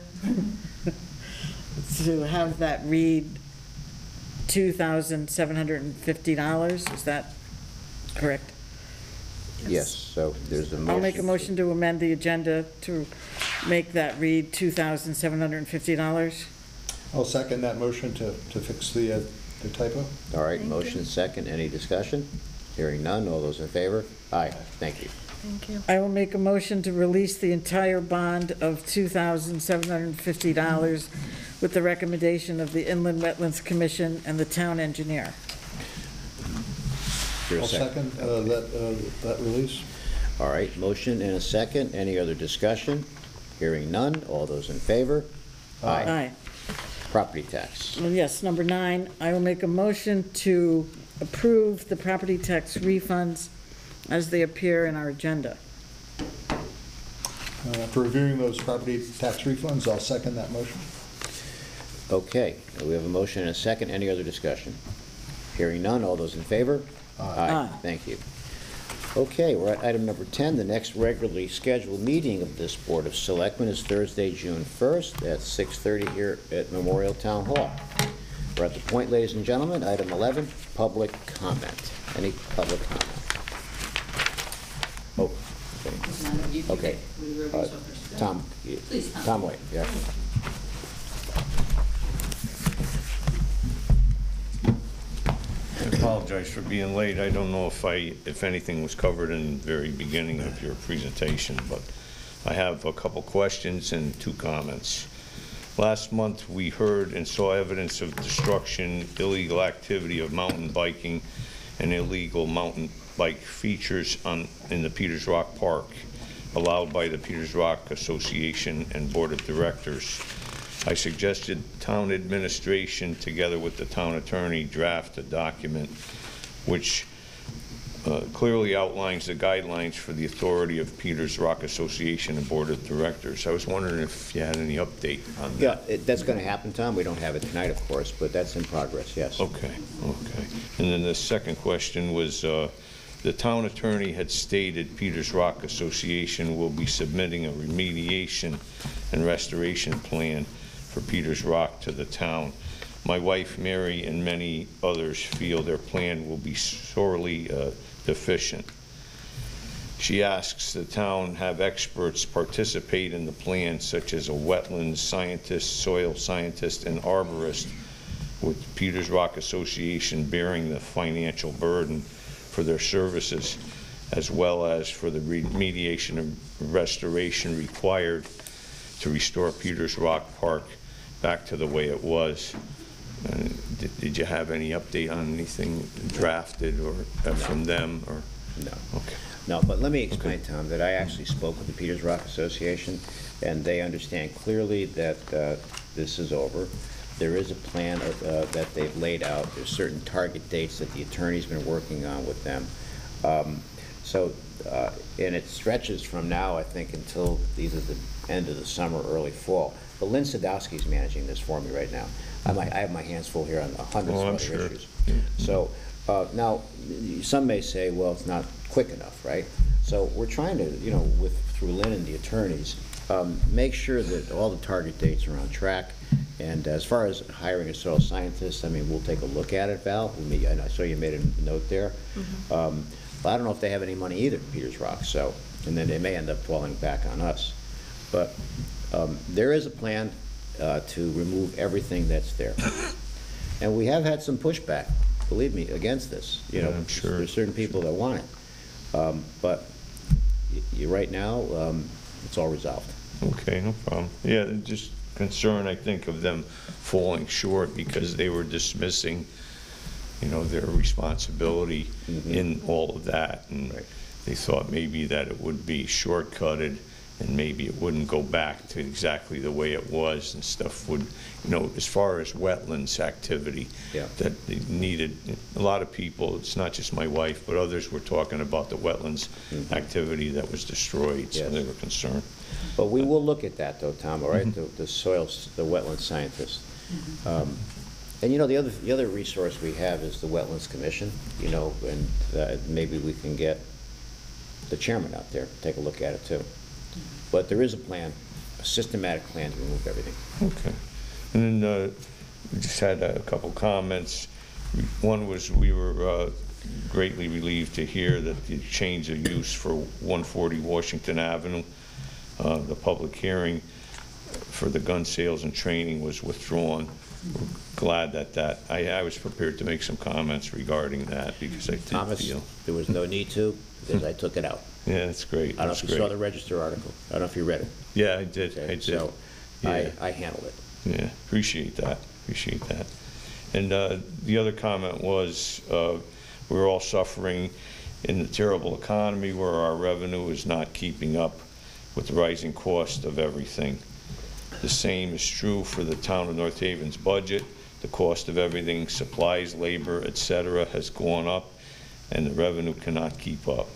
to have that read $2,750. Is that correct? Yes, so there's a motion. I'll make a motion to amend the agenda to make that read $2,750. I'll second that motion to fix the typo. All right, motion second. Any discussion? Hearing none. All those in favor? Aye. Thank you. Thank you. I will make a motion to release the entire bond of $2,750 with the recommendation of the Inland Wetlands Commission and the town engineer. Is there a I'll second that release. All right, motion and a second. Any other discussion? Hearing none. All those in favor? Aye. Property tax. Well, yes, number 9, I will make a motion to approve the property tax refunds as they appear in our agenda. For reviewing those property tax refunds, I'll second that motion. Okay, we have a motion and a second. Any other discussion? Hearing none. All those in favor? Aye. Thank you. Okay, we're at item number 10. The next regularly scheduled meeting of this Board of Selectmen is Thursday, June 1st at 6:30 here at Memorial Town Hall. We're at the point, ladies and gentlemen, item 11, public comment. Any public comment? Oh, okay. Okay. Tom, Tom White, yeah. I apologize for being late. I don't know if anything was covered in the very beginning of your presentation, but I have a couple questions and 2 comments. Last month, we heard and saw evidence of destruction, illegal activity of mountain biking, and illegal mountain bike features in the Peters Rock Park, allowed by the Peters Rock Association and Board of Directors. I suggested town administration, together with the town attorney, draft a document which clearly outlines the guidelines for the authority of Peters Rock Association and Board of Directors. I was wondering if you had any update on that. Yeah, that's going to happen, Tom. We don't have it tonight, of course, but that's in progress, yes. Okay. And then the second question was, the town attorney had stated Peters Rock Association will be submitting a remediation and restoration plan for Peters Rock to the town. My wife, Mary, and many others feel their plan will be sorely deficient. She asks the town have experts participate in the plan, such as a wetlands scientist, soil scientist, and arborist, with Peters Rock Association bearing the financial burden for their services, as well as for the remediation and restoration required to restore Peters Rock Park back to the way it was. Did you have any update on anything drafted or from them? Or No. Okay. No, but let me explain, Tom, that I actually spoke with the Peters Rock Association, and they understand clearly that this is over. There is a plan that they've laid out. There's certain target dates that the attorney's been working on with them. And it stretches from now, I think, until either the end of the summer or early fall. But Lynn Sadowski's managing this for me right now. I have my hands full here on hundreds of other issues. So now, some may say, well, it's not quick enough, right? So we're trying to, through Lynn and the attorneys, make sure that all the target dates are on track. And as far as hiring a soil scientist, I mean, we'll take a look at it, Val. I saw you made a note there. But I don't know if they have any money either, Peters Rock. So, and then they may end up falling back on us. But there is a plan to remove everything that's there. And we have had some pushback, believe me, against this. I'm sure. There's certain people that want it. But right now, it's all resolved. Okay, no problem. Yeah, just concern, I think, of them falling short because they were dismissing, their responsibility in all of that. And they thought maybe that it would be shortcutted and maybe it wouldn't go back to exactly the way it was and stuff would, as far as wetlands activity that they needed. A lot of people, it's not just my wife, but others were talking about the wetlands activity that was destroyed, so they were concerned. But we will look at that, though, Tom, all right? The soils, the wetland scientist. And the other resource we have is the Wetlands Commission, and maybe we can get the chairman out there, take a look at it, too. But there is a plan, a systematic plan to remove everything. Okay. And then we just had a couple comments. One was we were greatly relieved to hear that the change of use for 140 Washington Avenue, the public hearing for the gun sales and training was withdrawn. We're glad that I was prepared to make some comments regarding that because I did feel there was no need to because I took it out. Yeah, that's great. I don't know if you saw the Register article. I don't know if you read it. Yeah, I did. Okay, I did. So yeah. I handled it. Yeah, appreciate that. And the other comment was we're all suffering in the terrible economy where our revenue is not keeping up with the rising cost of everything. The same is true for the town of North Haven's budget. The cost of everything, supplies, labor, etc., has gone up, and the revenue cannot keep up.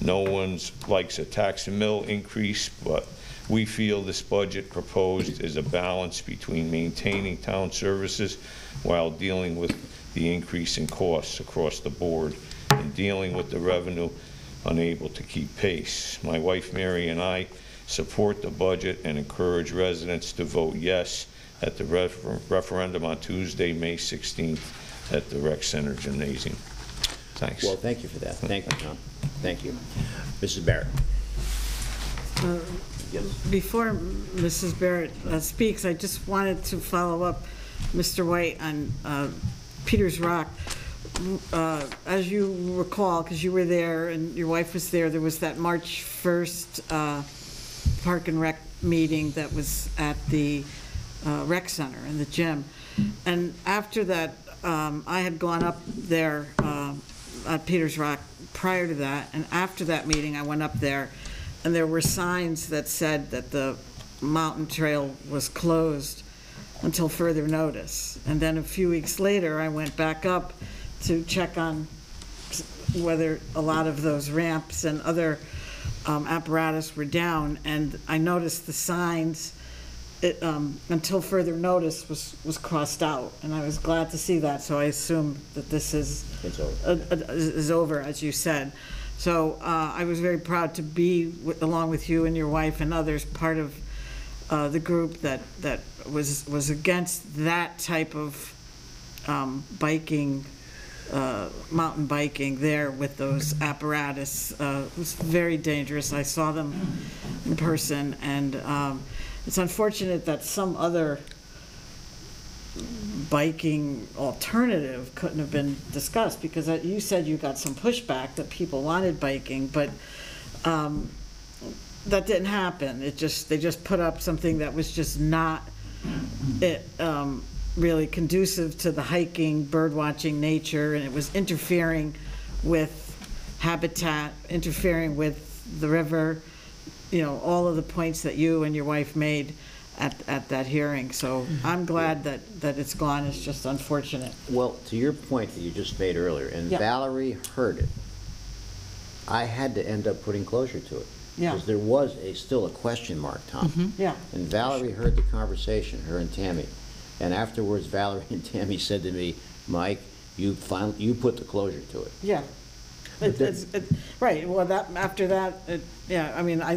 No one likes a tax and mill increase, but we feel this budget proposed is a balance between maintaining town services while dealing with the increase in costs across the board and dealing with the revenue unable to keep pace. My wife Mary and I support the budget and encourage residents to vote yes at the referendum on Tuesday, May 16th at the Rec Center Gymnasium. Thanks. Well, thank you for that. Thank you, Tom. Thank you. Mrs. Barrett. Before Mrs. Barrett speaks, I just wanted to follow up, Mr. White, on Peters Rock. As you recall, because you were there and your wife was there was that March 1st Park and Rec meeting that was at the rec center in the gym. And after that, I had gone up there at Peters Rock prior to that, and after that meeting, I went up there, and there were signs that said that the mountain trail was closed until further notice. And then a few weeks later, I went back up to check on whether a lot of those ramps and other apparatus were down, and I noticed the signs, until further notice was crossed out, and I was glad to see that, so I assume that this is over, as you said. So I was very proud to be, along with you and your wife and others, part of the group that was against that type of biking, mountain biking there with those apparatus. It was very dangerous. I saw them in person, and it's unfortunate that some other biking alternative couldn't have been discussed, because you said you got some pushback that people wanted biking, but that didn't happen. They just put up something that was just not really conducive to the hiking, bird watching nature, and it was interfering with habitat, interfering with the river, all of the points that you and your wife made at that hearing. So I'm glad that it's gone. It's just unfortunate. Well, to your point that you just made earlier, and Yeah. Valerie heard it, I had to end up putting closure to it. Yeah. Because there was still a question mark, Tom. Yeah. And Valerie heard the conversation, her and Tammy. And afterwards, Valerie and Tammy said to me, Mike, you put the closure to it. Yeah. Right, well, after that, yeah, I mean, I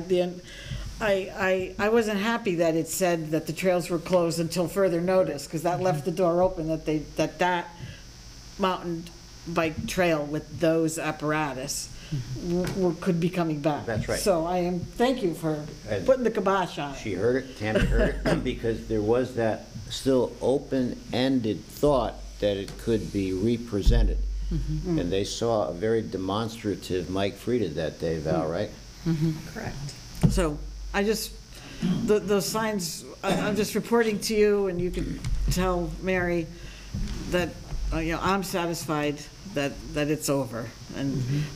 wasn't happy that it said that the trails were closed until further notice, because that left the door open that mountain bike trail with those apparatus could be coming back. That's right. So thank you for putting the kibosh on it. She heard it, Tammy heard it, because there was that still open-ended thought that it could be represented. And they saw a very demonstrative Mike Frieda that day, Val, right? Correct. So those signs, I'm just reporting to you, and you can tell Mary that, I'm satisfied that it's over.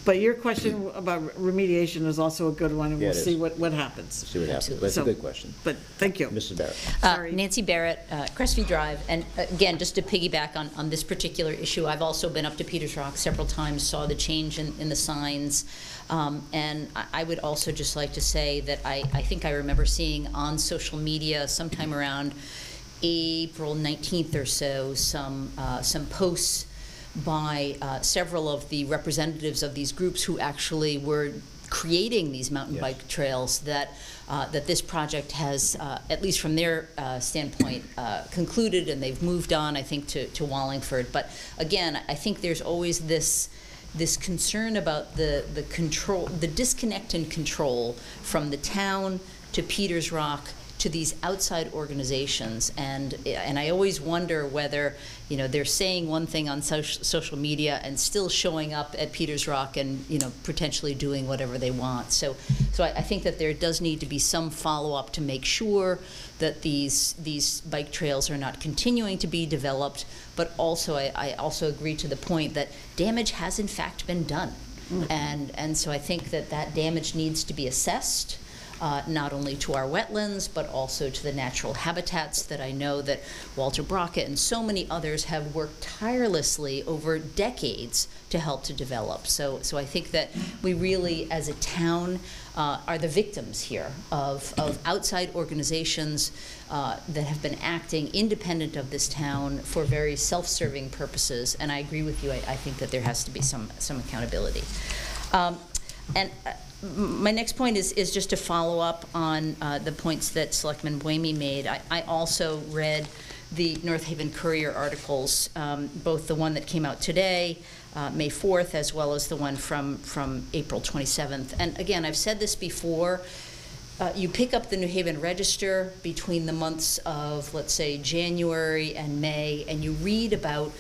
But your question about remediation is also a good one, and Yeah, we'll it see is. what happens. See what happens. That's a So- good question. But thank you. Mrs. Barrett. Sorry. Nancy Barrett, Crestview Drive, and again, just to piggyback on this particular issue, I've also been up to Peters Rock several times, saw the change in the signs, and I would also just like to say that I think I remember seeing on social media sometime around April 19th or so some posts by several of the representatives of these groups who actually were creating these mountain Yes. bike trails, that this project has, at least from their standpoint, concluded, and they've moved on, I think, to Wallingford. But again, I think there's always this concern about the control, the disconnect in control from the town to Peters Rock to these outside organizations, and I always wonder whether they're saying one thing on social media and still showing up at Peters Rock and potentially doing whatever they want. So I think that there does need to be some follow-up to make sure that these bike trails are not continuing to be developed, but also I also agree to the point that damage has in fact been done, and so I think that damage needs to be assessed. Not only to our wetlands, but also to the natural habitats that I know that Walter Brockett and so many others have worked tirelessly over decades to help to develop. So I think that we really, as a town, are the victims here of outside organizations that have been acting independent of this town for very self-serving purposes. And I agree with you. I think that there has to be some accountability. My next point is just to follow up on the points that Selectman Buemi made. I also read the North Haven Courier articles, both the one that came out today, May 4th, as well as the one from April 27th. And again, I've said this before, you pick up the New Haven Register between the months of, let's say, January and May, and you read about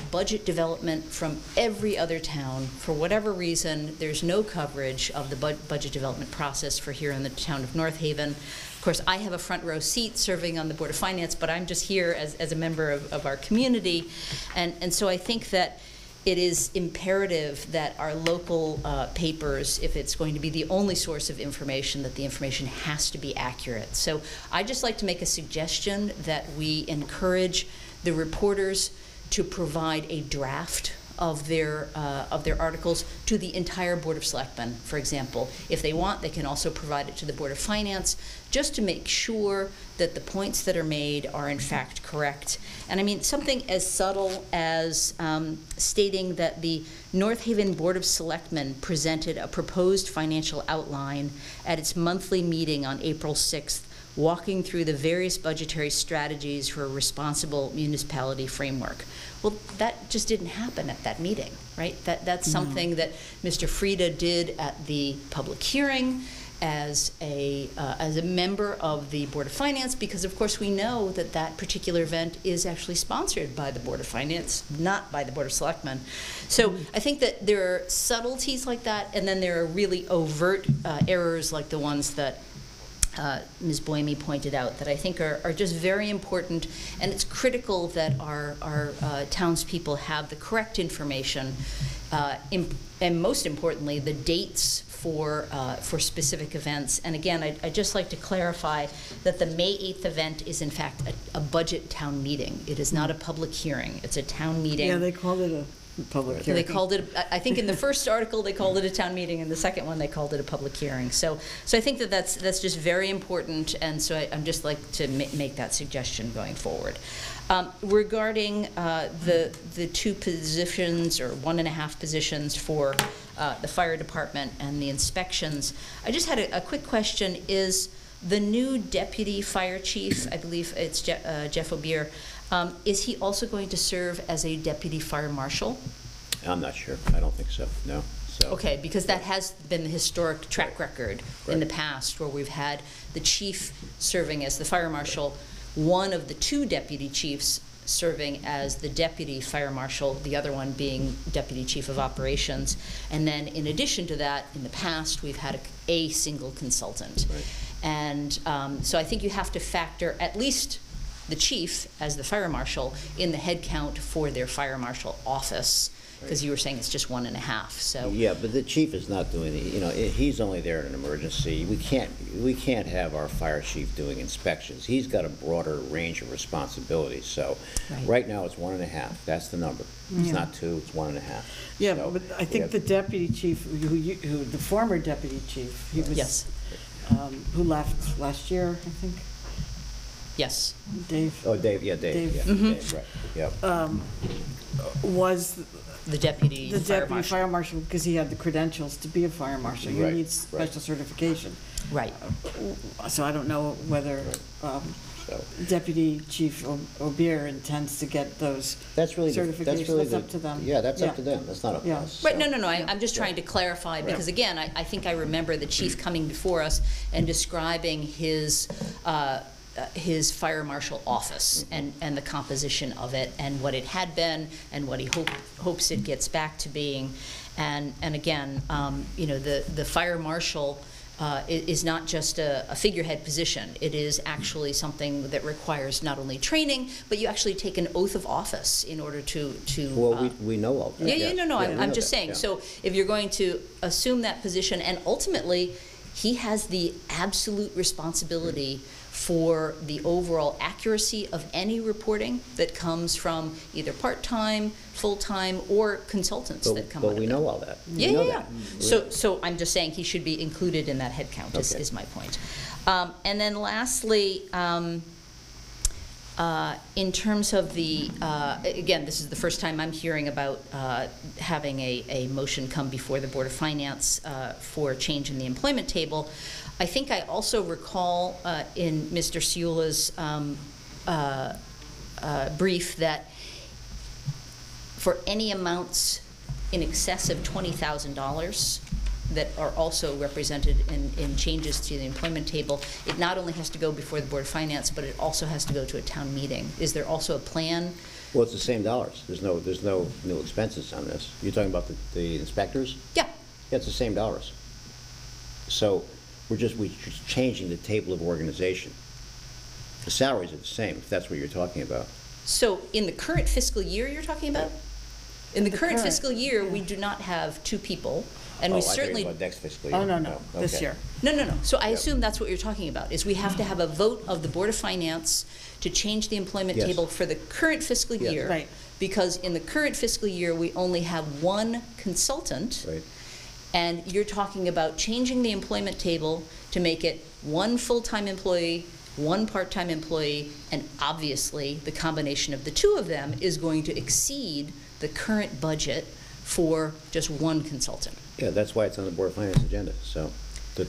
budget development from every other town. For whatever reason, there's no coverage of the budget development process for here in the town of North Haven. Of course, I have a front row seat serving on the Board of Finance, but I'm just here as a member of our community. And so I think that it is imperative that our local papers, if it's going to be the only source of information, that the information has to be accurate. So I'd just like to make a suggestion that we encourage the reporters to provide a draft of their articles to the entire Board of Selectmen, for example. If they want, they can also provide it to the Board of Finance, just to make sure that the points that are made are in fact correct. And I mean, something as subtle as stating that the North Haven Board of Selectmen presented a proposed financial outline at its monthly meeting on April 6th, walking through the various budgetary strategies for a responsible municipality framework. Well, that just didn't happen at that meeting, right? That's something that Mr. Frieda did at the public hearing as a member of the Board of Finance, because of course we know that that particular event is actually sponsored by the Board of Finance, not by the Board of Selectmen. So I think that there are subtleties like that, and then there are really overt errors like the ones that Ms. Boehme pointed out that I think are just very important, and it's critical that our townspeople have the correct information, and most importantly, the dates for specific events. And again, I'd just like to clarify that the May 8th event is in fact a budget town meeting. It is not a public hearing. It's a town meeting. Yeah, they called it a public hearing. They called it, I think in the first article they called it a town meeting, and the second one they called it a public hearing. So I think that that's just very important, and so I'm just like to make that suggestion going forward. Regarding the 2 positions or 1.5 positions for the fire department and the inspections, I just had a quick question. Is the new deputy fire chief, I believe it's Jeff O'Beer, is he also going to serve as a deputy fire marshal? I'm not sure. I don't think so, no. So. Okay, because that has been the historic track record in the past, where we've had the chief serving as the fire marshal, one of the 2 deputy chiefs serving as the deputy fire marshal, the other one being deputy chief of operations. And then in addition to that, in the past, we've had a single consultant. Right. And so I think you have to factor at least the chief as the fire marshal in the head count for their fire marshal office, because you were saying it's just 1.5. So yeah, but the chief is not doing the, he's only there in an emergency. We can't have our fire chief doing inspections. He's got a broader range of responsibilities. So right now it's 1.5. That's the number. It's not 2. It's 1.5. Yeah, so but I think the deputy chief, who the former deputy chief, he was who left last year, I think. Yes. Dave. Oh, Dave. Yeah, Dave. Yeah, Dave, right. Yep. Was the deputy fire marshal, because he had the credentials to be a fire marshal. He needs special certification. Right. So I don't know whether Deputy Chief O'Beer intends to get those certifications. That's up to them. Yeah, that's up to them. That's not up to us. Right, no, I'm just trying to clarify, because again, I think I remember the chief coming before us and describing his fire marshal office and the composition of it and what it had been and what he hopes it gets back to being. And again, the fire marshal is not just a figurehead position. It is actually something that requires not only training, but you actually take an oath of office in order to well, we know all that. I'm just saying. So if you're going to assume that position, and ultimately, he has the absolute responsibility for the overall accuracy of any reporting that comes from either part-time, full-time, or consultants that come out of it. But we know all that. Yeah. So I'm just saying he should be included in that head count, is my point. And then lastly, in terms of the, again, this is the first time I'm hearing about having a motion come before the Board of Finance for a change in the employment table. I think I also recall in Mr. Ciula's brief that for any amounts in excess of $20,000, that are also represented in changes to the employment table, it not only has to go before the Board of Finance, but it also has to go to a town meeting. Is there also a plan? Well, it's the same dollars. There's no new expenses on this. You're talking about the inspectors? Yeah. Yeah, it's the same dollars. So we're just changing the table of organization. The salaries are the same, if that's what you're talking about. So in the current fiscal year you're talking about? In the current current, fiscal year, we do not have 2 people, and we I thought you certainly... were about next fiscal year. Oh, no, this okay. year. No. So I assume that's what you're talking about, is we have to have a vote of the Board of Finance to change the employment Yes. table for the current fiscal Yes. year. Right. Because in the current fiscal year, we only have 1 consultant. Right. And you're talking about changing the employment table to make it 1 full-time employee, 1 part-time employee, and obviously, the combination of the 2 of them is going to exceed the current budget for just 1 consultant. Yeah, that's why it's on the Board of Finance agenda, so.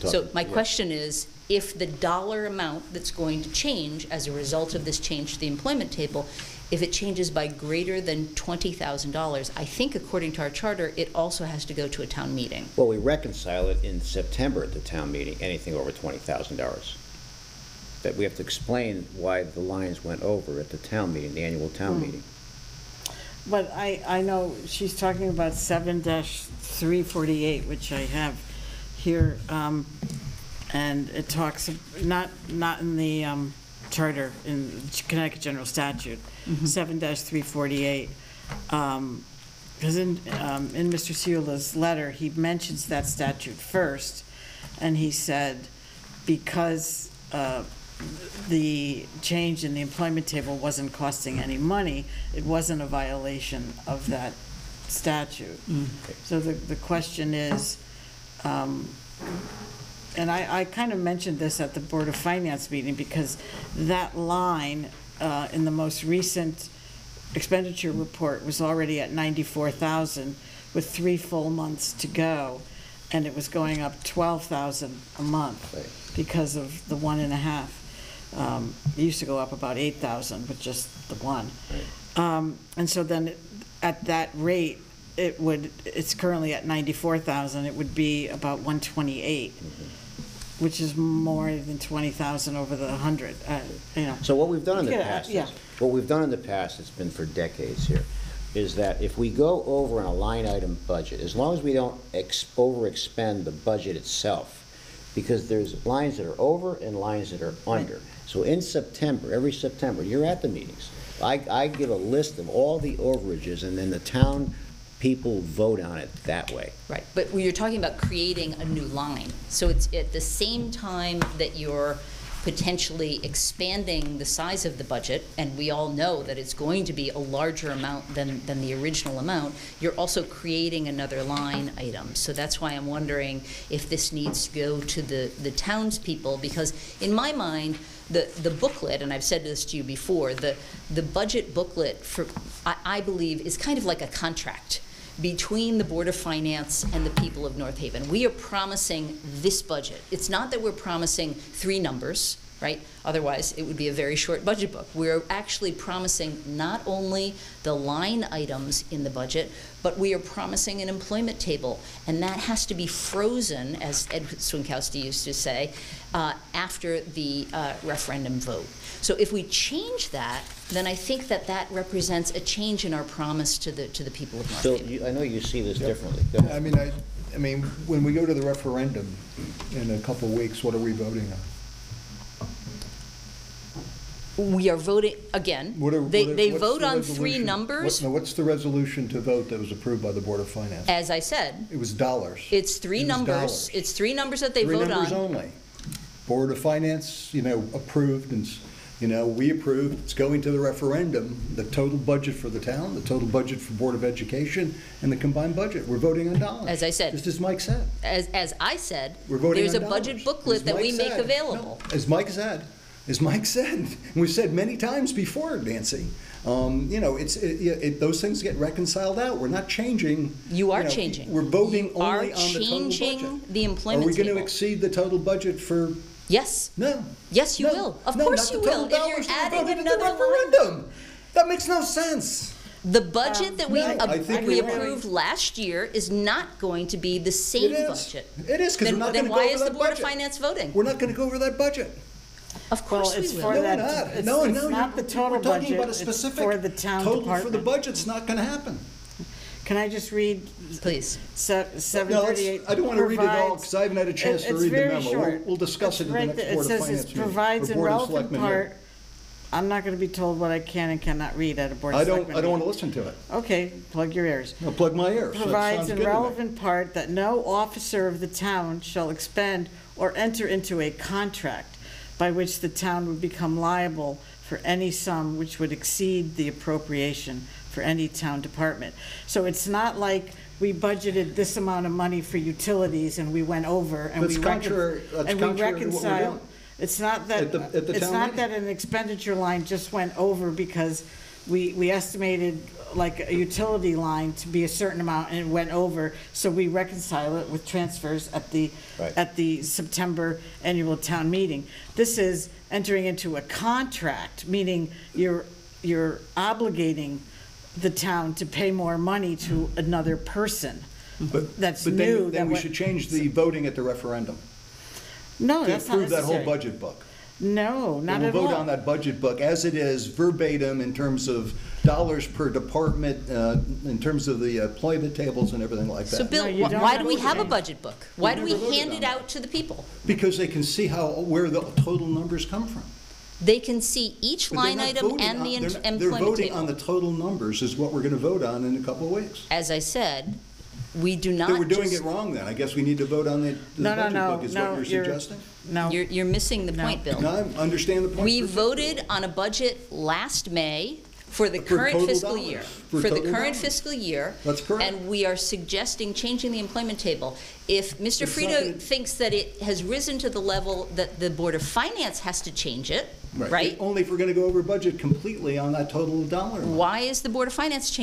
So my question is, if the dollar amount that's going to change as a result of this change to the employment table, if it changes by greater than $20,000, I think according to our charter, it also has to go to a town meeting. Well, we reconcile it in September at the town meeting, anything over $20,000. That we have to explain why the lines went over at the town meeting, the annual town meeting. But I know she's talking about 7-348, which I have here, and it talks, not in the charter, in Connecticut General Statute, 7-348. Because in Mr. Ciula's letter, he mentions that statute first, and he said, because the change in the employment table wasn't costing any money, it wasn't a violation of that statute. So the question is, and I kind of mentioned this at the Board of Finance meeting, because that line in the most recent expenditure report was already at 94,000 with 3 full months to go, and it was going up 12,000 a month because of the 1.5. It used to go up about 8,000 with just the 1. And so then at that rate, it's currently at 94,000, it would be about 128, which is more than 20,000 over the 100, you know. So what we've done in the Yeah, past, yeah. what we've done in the past, it's been for decades here, is that if we go over on a line item budget, as long as we don't overexpend the budget itself, because there's lines that are over and lines that are under. So in September, every September, you're at the meetings, I give a list of all the overages, and then the town people vote on it that way. Right, but when you're talking about creating a new line, so it's at the same time that you're potentially expanding the size of the budget, and we all know that it's going to be a larger amount than the original amount, you're also creating another line item. So that's why I'm wondering if this needs to go to the townspeople, because in my mind, the booklet, and I've said this to you before, the budget booklet, I believe, is kind of like a contract between the Board of Finance and the people of North Haven. We are promising this budget. It's not that we're promising 3 numbers, right? Otherwise, it would be a very short budget book. We're actually promising not only the line items in the budget, but we are promising an employment table, and that has to be frozen, as Ed Swinkowski used to say, after the referendum vote. So if we change that, then I think that represents a change in our promise to the people of North Haven. So I know you see this differently. Go ahead. I mean, when we go to the referendum in a couple of weeks, what are we voting on? We are voting, again, they vote on 3 numbers. What's the resolution to vote that was approved by the Board of Finance? As I said, It was dollars. it's 3 numbers. It's 3 numbers that they vote 3 numbers on. only. Board of Finance, approved, and, we approved, it's going to the referendum, the total budget for the town, the total budget for Board of Education, and the combined budget. We're voting on dollars. As I said. Just as Mike said. As I said, We're voting there's on a budget dollars. booklet As that we Mike make said. available. No, as Mike said, and we've said many times before, Nancy, those things get reconciled out. We're not changing. You are changing. We're voting You are only on the total budget. changing the employment Are we going to table. exceed the total budget for? Yes. No. Yes, you No. will. Of No, course not you the total will. If you're dollars that were adding voted at the another line. referendum. That makes no sense. The budget that no, I think we you're right. approved last year is not going to be the same It is. budget. It is, because we're not going to Then go why over is the that Board of budget. Finance voting? We're not going to go over that budget. Of course Well, it's we for will. No, we're that, not. it's No, not the total We're talking about a budget, it's specific for the town total for the department. budget's not going to happen. Can I just read Please. 738? I don't want to read it all, provides- because I haven't had a chance to It's read the very memo. short. We'll discuss it It's at the right next there. Board of It Finance says meeting. it provides or in Board of relevant Selectmen meeting. part. I'm not going to be told what I can and cannot read at a Board of I Selectmen don't want to meeting. listen to it. Okay, plug your ears. I'll plug my ears. That Provides sounds in good to me. relevant part that no officer of the town shall expend or enter into a contract by which the town would become liable for any sum which would exceed the appropriation for any town department. So it's not like we budgeted this amount of money for utilities and we went over and That's we contrary to what we're reconciled. doing. It's not that, At the it's town not meeting. that an expenditure line just went over because we estimated like a utility line to be a certain amount and it went over, so we reconcile it with transfers at the, Right. at the September annual town meeting. This is entering into a contract, meaning you're obligating the town to pay more money to another person. That's But new. then we should change the voting at the referendum No, to that's not approve that whole necessary. budget book. No, not And at we'll vote on all. that budget book as it is verbatim in terms of dollars per department, in terms of the employment tables and everything like So that. Bill, you don't why have do we to have a change. budget book? Why do we never voted hand on it that. out to the people? Because they can see where the total numbers come from. They can see each But they're line not item voting and the on- they're employment voting on the table. total numbers is what we're going to vote on in a couple of weeks. As I said, we do not Then we're doing just- it wrong then. I guess we need to vote on the No, budget no, book is no, what you're suggesting? No. You're missing the point, Bill. No, I understand the point. We perfectly. voted on a budget last May for the For current total fiscal dollars. year. For For the total current dollars. fiscal year. That's correct. And we are suggesting changing the employment table. If Mr. It's not Frida gonna- thinks that it has risen to the level that the Board of Finance has to change it, right? Only if we're going to go over budget completely on that total dollar amount. Why is the Board of Finance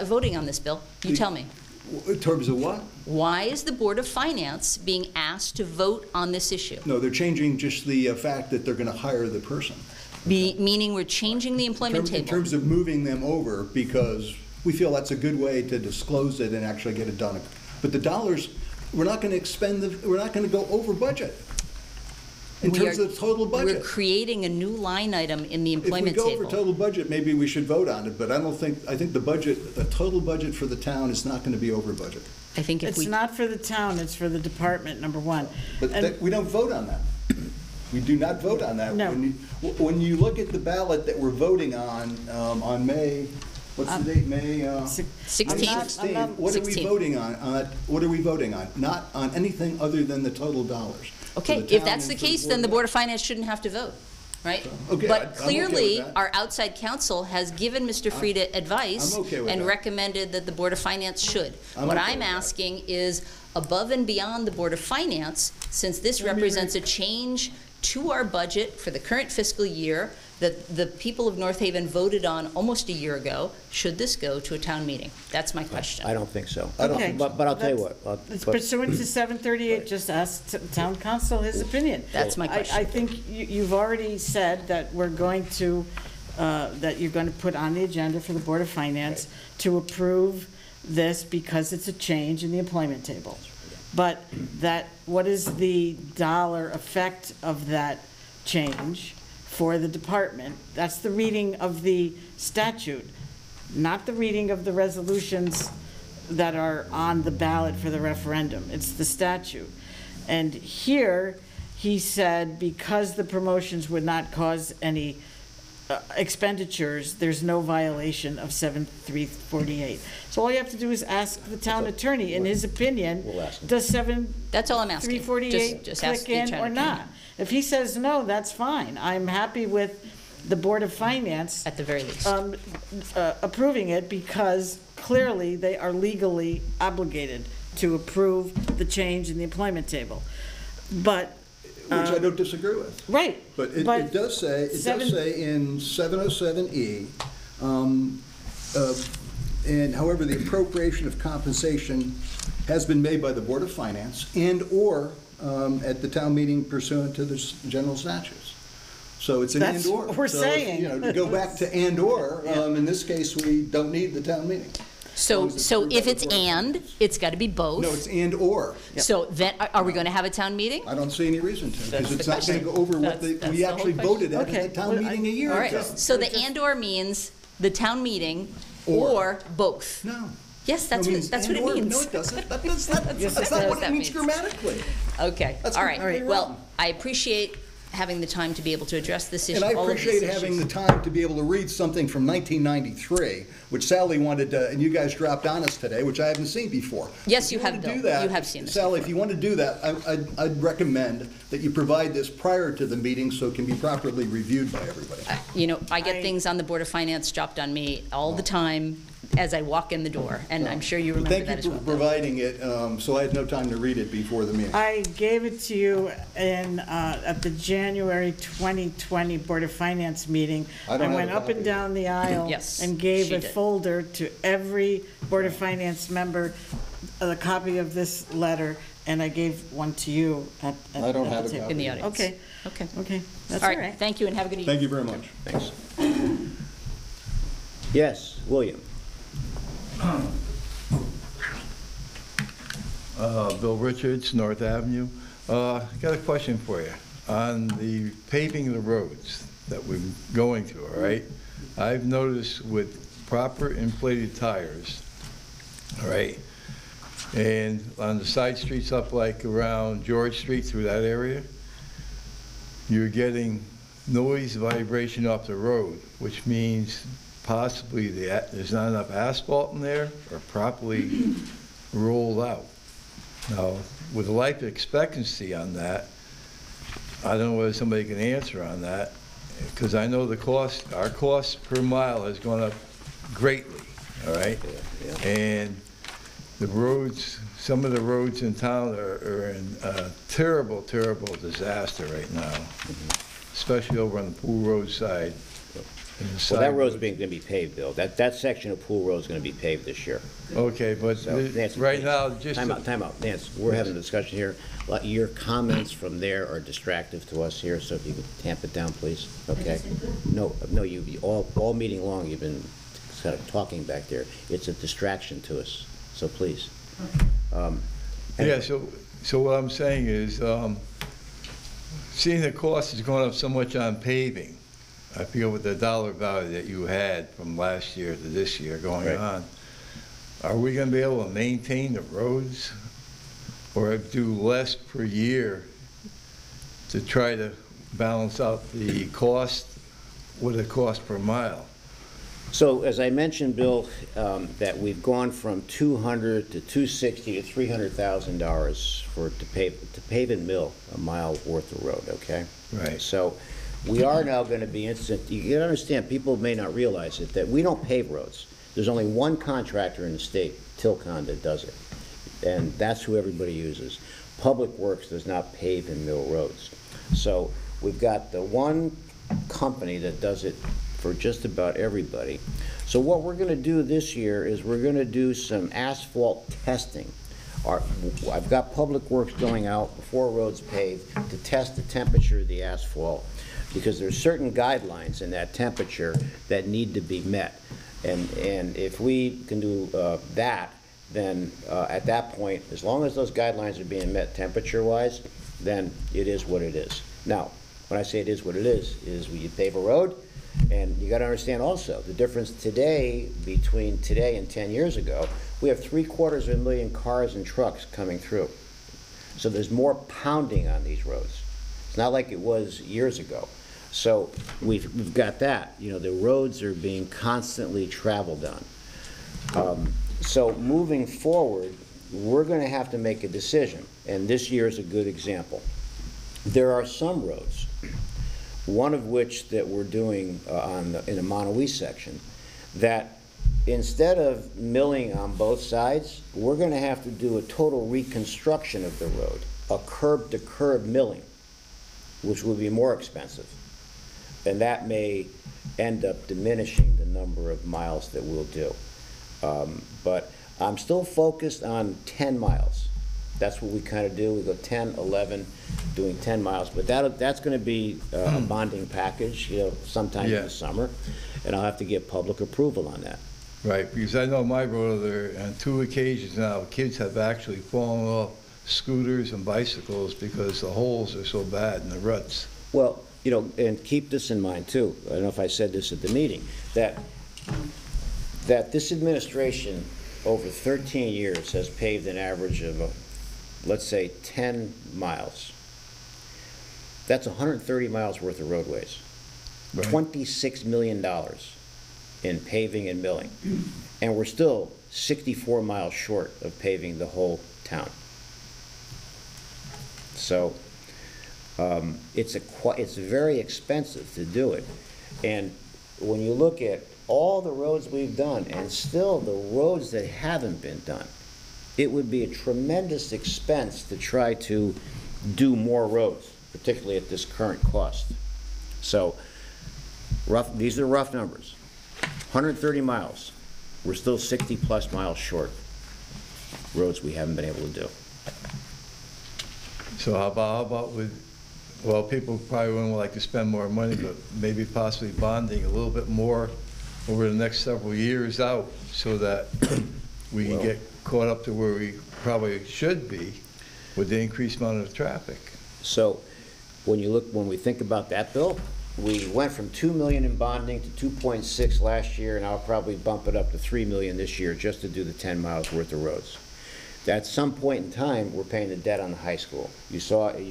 voting on this, Bill? You tell me. In terms of what? Why is the Board of Finance being asked to vote on this issue? No, they're changing just the fact that they're going to hire the person. Meaning we're changing the employment In table. terms of moving them over, because we feel that's a good way to disclose it and actually get it done. But the dollars, we're not going to we're not going to go over budget in We terms are- of the total We're budget. creating a new line item in the employment If we go over table. total budget, maybe we should vote on it, but I think the total budget for the town is not going to be over budget. I think if It's we, not for the town, it's for the department, number one. But And- we don't vote on that. We do not vote on that. No. When you look at the ballot that we're voting on May, what's the date, May? 16th. I'm not- 16th, what are we 16th. voting on? What are we voting on? Not on anything other than the total dollars. for okay, the if town that's the and for case, then the board. Board of Finance shouldn't have to vote, right? Okay, I'm But okay with clearly, that. our outside counsel has given Mr. Frida advice I'm okay with and that. recommended that the Board of Finance should. I'm What okay I'm with that. asking is, above and beyond the Board of Finance, since this represents a change to our budget for the current fiscal year that the people of North Haven voted on almost a year ago, should this go to a town meeting? That's my question. I don't think so. Okay, But I'll tell you what. It's pursuant to 738, just ask town council his opinion. That's my question. I think you've already said that we're going to, that you're going to put on the agenda for the Board of Finance to approve this because it's a change in the employment table. But what is the dollar effect of that change for the department? That's the reading of the statute, not the reading of the resolutions that are on the ballot for the referendum. It's the statute. And here, he said, because the promotions would not cause any expenditures, there's no violation of 7348. So all you have to do is ask the town attorney, in his opinion, We'll ask him. does That's all I'm asking. 7348 Just ask click the in or attorney. not? If he says no, that's fine. I'm happy with the Board of Finance At the very least. approving it because clearly they are legally obligated to approve the change in the employment table. But, Which I don't disagree with. right. But it does say, in 707E, and however, the appropriation of compensation has been made by the Board of Finance and/or at the town meeting pursuant to the general statutes. So it's an That's and/or. what we're So, saying. You know, to go back to and/or, in this case, we don't need the town meeting. So, long as it's so approved if by the it's Board of and, Finance. it's got to be both. No, it's and/or. So then, are we going to have a town meeting? I don't see any reason to, That's because the it's not going to question. go over what That's we the whole actually question. voted at Okay, the town well, meeting a year All right, ago. so the and/or means the town meeting or both. No. Yes, that's No, what, means that's what it and/or. means. No, it doesn't. That's Yes, not that's what that it means means. grammatically. Okay, That's all right. completely Well, wrong. I appreciate having the time to be able to address this issue, And I all of these appreciate having the issues. time to be able to read something from 1993, which Sally wanted to, and you guys dropped on us today, which I haven't seen before. Yes, If you have, want to Bill. do that, You have seen this Sally, before. if you want to do that, I'd recommend that you provide this prior to the meeting so it can be properly reviewed by everybody. You know, I get things on the Board of Finance dropped on me all the time as I walk in the door, and I'm sure you remember that Thank as you well. for Bill. providing it, so I had no time to read it before the meeting. I gave it to you at the January 2020 Board of Finance meeting. I don't have went a up and copy. down the aisle. Yes, And gave she a did. folder to every Board of Finance member, a copy of this letter, and I gave one to you at I don't at have the a table. copy. In the audience. Okay, Okay. okay, that's All all right, right. thank you, and have a good evening. Thank you very much. Thanks. Yes, William? Bill Richards, North Avenue. Got a question for you. On the paving of the roads that we're going to, all right? I've noticed with proper inflated tires, all right? And on the side streets up like around George Street through that area, you're getting noise vibration off the road, which means possibly there's not enough asphalt in there or properly rolled out. Now, with the life expectancy on that, I don't know whether somebody can answer on that, because I know our cost per mile has gone up greatly, all right? And the roads, some of the roads in town are in terrible, terrible disaster right now, especially over on the Pool Road side. and the Well, side that road's roads. going to be paved, Bill. That section of Pool Road is going to be paved this year. Okay, but So, Nancy, right please. now, just. Time out, Nance, we're having a discussion here. Your comments from there are distractive to us here, so if you could tamp it down, please, okay? No, all meeting long, you've been kind of talking back there. It's a distraction to us, so please. Yeah, so what I'm saying is, seeing the cost has gone up so much on paving, I feel with the dollar value that you had from last year to this year going Right. on, are we gonna be able to maintain the roads or do less per year to try to balance out the cost with the cost per mile? So, as I mentioned, Bill, that we've gone from $200 to $260 to $300,000 to pave and mill a mile worth of road, okay? Right. So, we are now gonna be you gotta understand, people may not realize it, that we don't pave roads. There's only one contractor in the state, Tilcon, that does it, and that's who everybody uses. Public Works does not pave and mill roads. So, we've got the one company that does it for just about everybody. So what we're gonna do this year is we're gonna do some asphalt testing. I've got Public Works going out before roads paved to test the temperature of the asphalt, because there's certain guidelines in that temperature that need to be met. And if we can do that, then at that point, as long as those guidelines are being met temperature-wise, then it is what it is. Now, when I say it is what it is when you pave a road, and you gotta understand also, the difference today, between today and 10 years ago, we have 750,000 cars and trucks coming through. So there's more pounding on these roads. It's not like it was years ago. So we've got that. You know, the roads are being constantly traveled on. So moving forward, we're gonna have to make a decision, and this year is a good example. There are some roads, one of which that we're doing in the Monowee section, that instead of milling on both sides, we're gonna have to do a total reconstruction of the road, a curb-to-curb milling, which will be more expensive. And that may end up diminishing the number of miles that we'll do. But I'm still focused on 10 miles. That's what we kind of do. We go 10, 11, doing 10 miles. But that's going to be a bonding package, you know, sometime in Yeah. the summer. And I'll have to get public approval on that. Right, because I know my road there, on 2 occasions now, kids have actually fallen off scooters and bicycles because the holes are so bad in the ruts. Well, you know, and keep this in mind too. I don't know if I said this at the meeting, that this administration over 13 years has paved an average of, let's say, 10 miles. That's 130 miles worth of roadways. Right. $26 million in paving and milling. And we're still 64 miles short of paving the whole town. So it's very expensive to do it. And when you look at all the roads we've done, and still the roads that haven't been done, it would be a tremendous expense to try to do more roads, particularly at this current cost. So these are rough numbers. 130 miles. We're still 60-plus miles short. Roads we haven't been able to do. So how about with, well, people probably wouldn't like to spend more money, but maybe possibly bonding a little bit more over the next several years out so that we can get caught up to where we probably should be with the increased amount of traffic. So when we think about that, Bill, we went from 2 million in bonding to 2.6 last year, and I'll probably bump it up to 3 million this year just to do the 10 miles worth of roads. At some point in time, we're paying the debt on the high school. You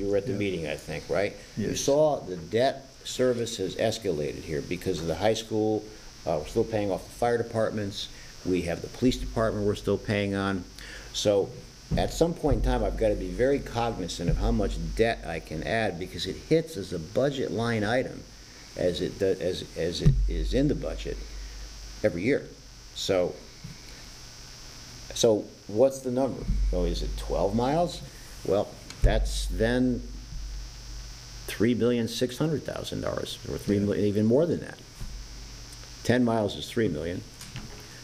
were at the meeting, I think, right? Yes. You saw the debt service has escalated here because of the high school. We're still paying off the fire departments. We have the police department we're still paying on. So at some point in time, I've got to be very cognizant of how much debt I can add because it hits as a budget line item as it is in the budget every year. So what's the number? Oh, is it 12 miles? Well, that's then $3,600,000 or $3 million, even more than that. 10 miles is 3 million.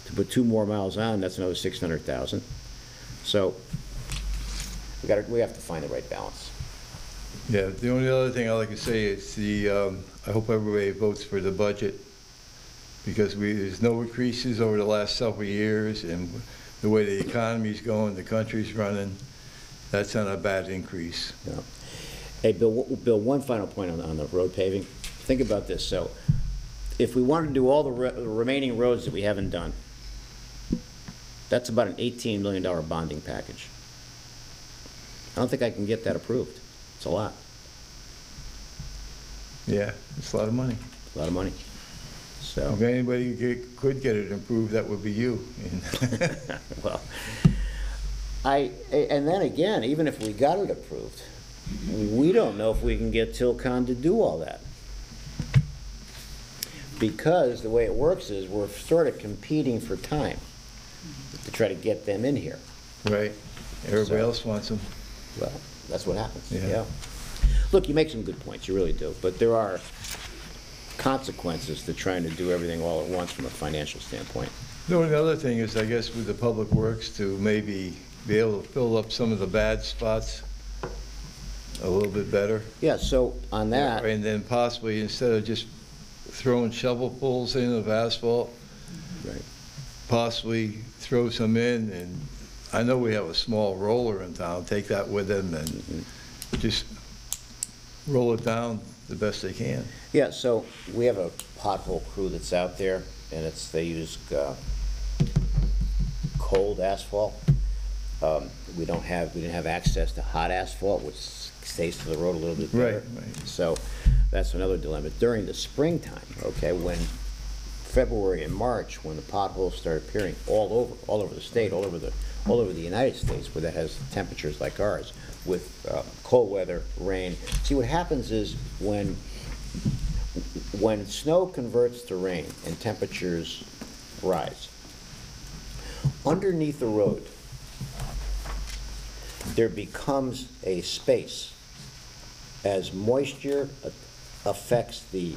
To put 2 more miles on, that's another 600,000. So we have to find the right balance. Yeah, the only other thing I'd like to say is I hope everybody votes for the budget because there's no increases over the last several years, and the way the economy's going, the country's running, that's not a bad increase. Yeah. Hey, Bill, one final point on the road paving. Think about this. So if we wanted to do all the remaining roads that we haven't done, that's about an $18 million bonding package. I don't think I can get that approved. It's a lot. Yeah, it's a lot of money. A lot of money. So. If anybody could get it improved, that would be you. Well, and then again, even if we got it approved, we don't know if we can get Tilcon to do all that. Because the way it works is we're sort of competing for time to try to get them in here. Right. Everybody else wants them. Well, that's what happens. Yeah. Look, you make some good points, you really do, but there are consequences to trying to do everything all at once from a financial standpoint. The only other thing is, I guess, with the public works to maybe be able to fill up some of the bad spots a little bit better. Yeah, so on that. And then possibly, instead of just throwing shovelfuls in of asphalt, Right. possibly throw some in, and I know we have a small roller in town, take that with them and just roll it down the best they can. Yeah, so we have a pothole crew that's out there, and they use cold asphalt. We didn't have access to hot asphalt, which stays to the road a little bit better. Right. So that's another dilemma. During the springtime, okay, when February and March, when the potholes start appearing all over the state, all over the United States, where that has temperatures like ours, with cold weather, rain. See, what happens is when snow converts to rain and temperatures rise, underneath the road, there becomes a space as moisture affects the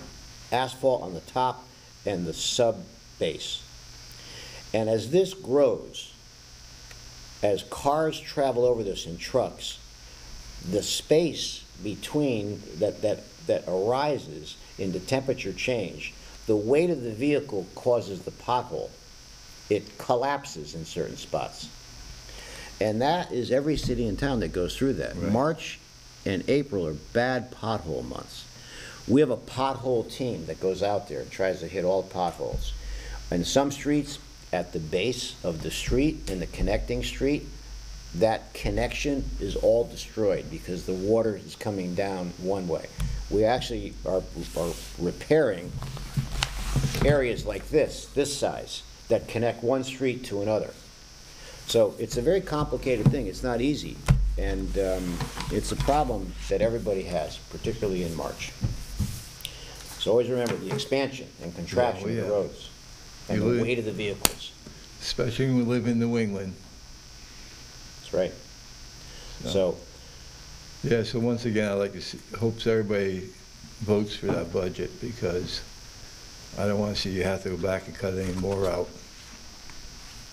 asphalt on the top and the sub base. And as this grows, as cars travel over this in trucks, the space between that arises in the temperature change, the weight of the vehicle causes the pothole. It collapses in certain spots. And that is every city and town that goes through that. Right. March and April are bad pothole months. We have a pothole team that goes out there and tries to hit all potholes. In some streets, at the base of the street, in the connecting street, that connection is all destroyed because the water is coming down one way. We actually are repairing areas like this size, that connect one street to another. So it's a very complicated thing. It's not easy. And it's a problem that everybody has, particularly in March. So always remember the expansion and contraction of the roads and the weight of the vehicles. Especially when we live in New England. That's right. So Yeah, so once again, I'd like to see, hopes everybody votes for that budget, because I don't want to see you have to go back and cut any more out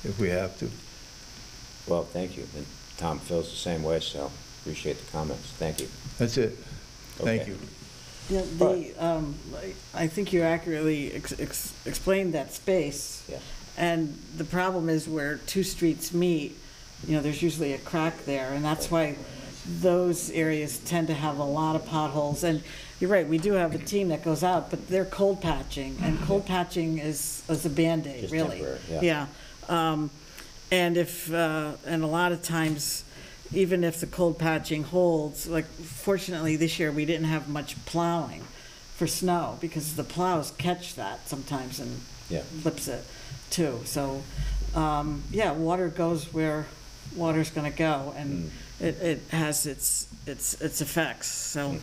if we have to. well, thank you. And Tom feels the same way, so appreciate the comments. Thank you. That's it. Thank Okay. you. Yeah, I think you accurately explained that space. Yeah. And the problem is where two streets meet, there's usually a crack there, and that's why those areas tend to have a lot of potholes. And you're right, we do have a team that goes out, but they're cold patching, and cold patching is a Band-Aid, Just really. temporary, Yeah. And and a lot of times, even if the cold patching holds, like fortunately this year, we didn't have much plowing for snow, because the plows catch that sometimes and Yeah. flips it too. So, yeah, water goes where water's gonna go, and it has its effects, so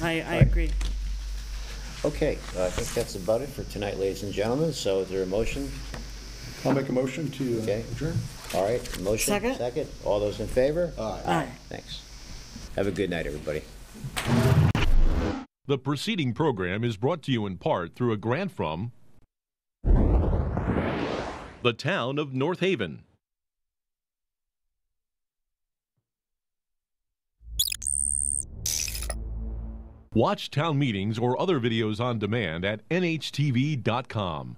I agree. Okay, I think that's about it for tonight, ladies and gentlemen. So is there a motion? I'll make a motion to Okay. adjourn. All right, motion? Second. All those in favor? Aye. Thanks. Have a good night, everybody. The preceding program is brought to you in part through a grant from the town of North Haven. Watch town meetings or other videos on demand at nhtv.com.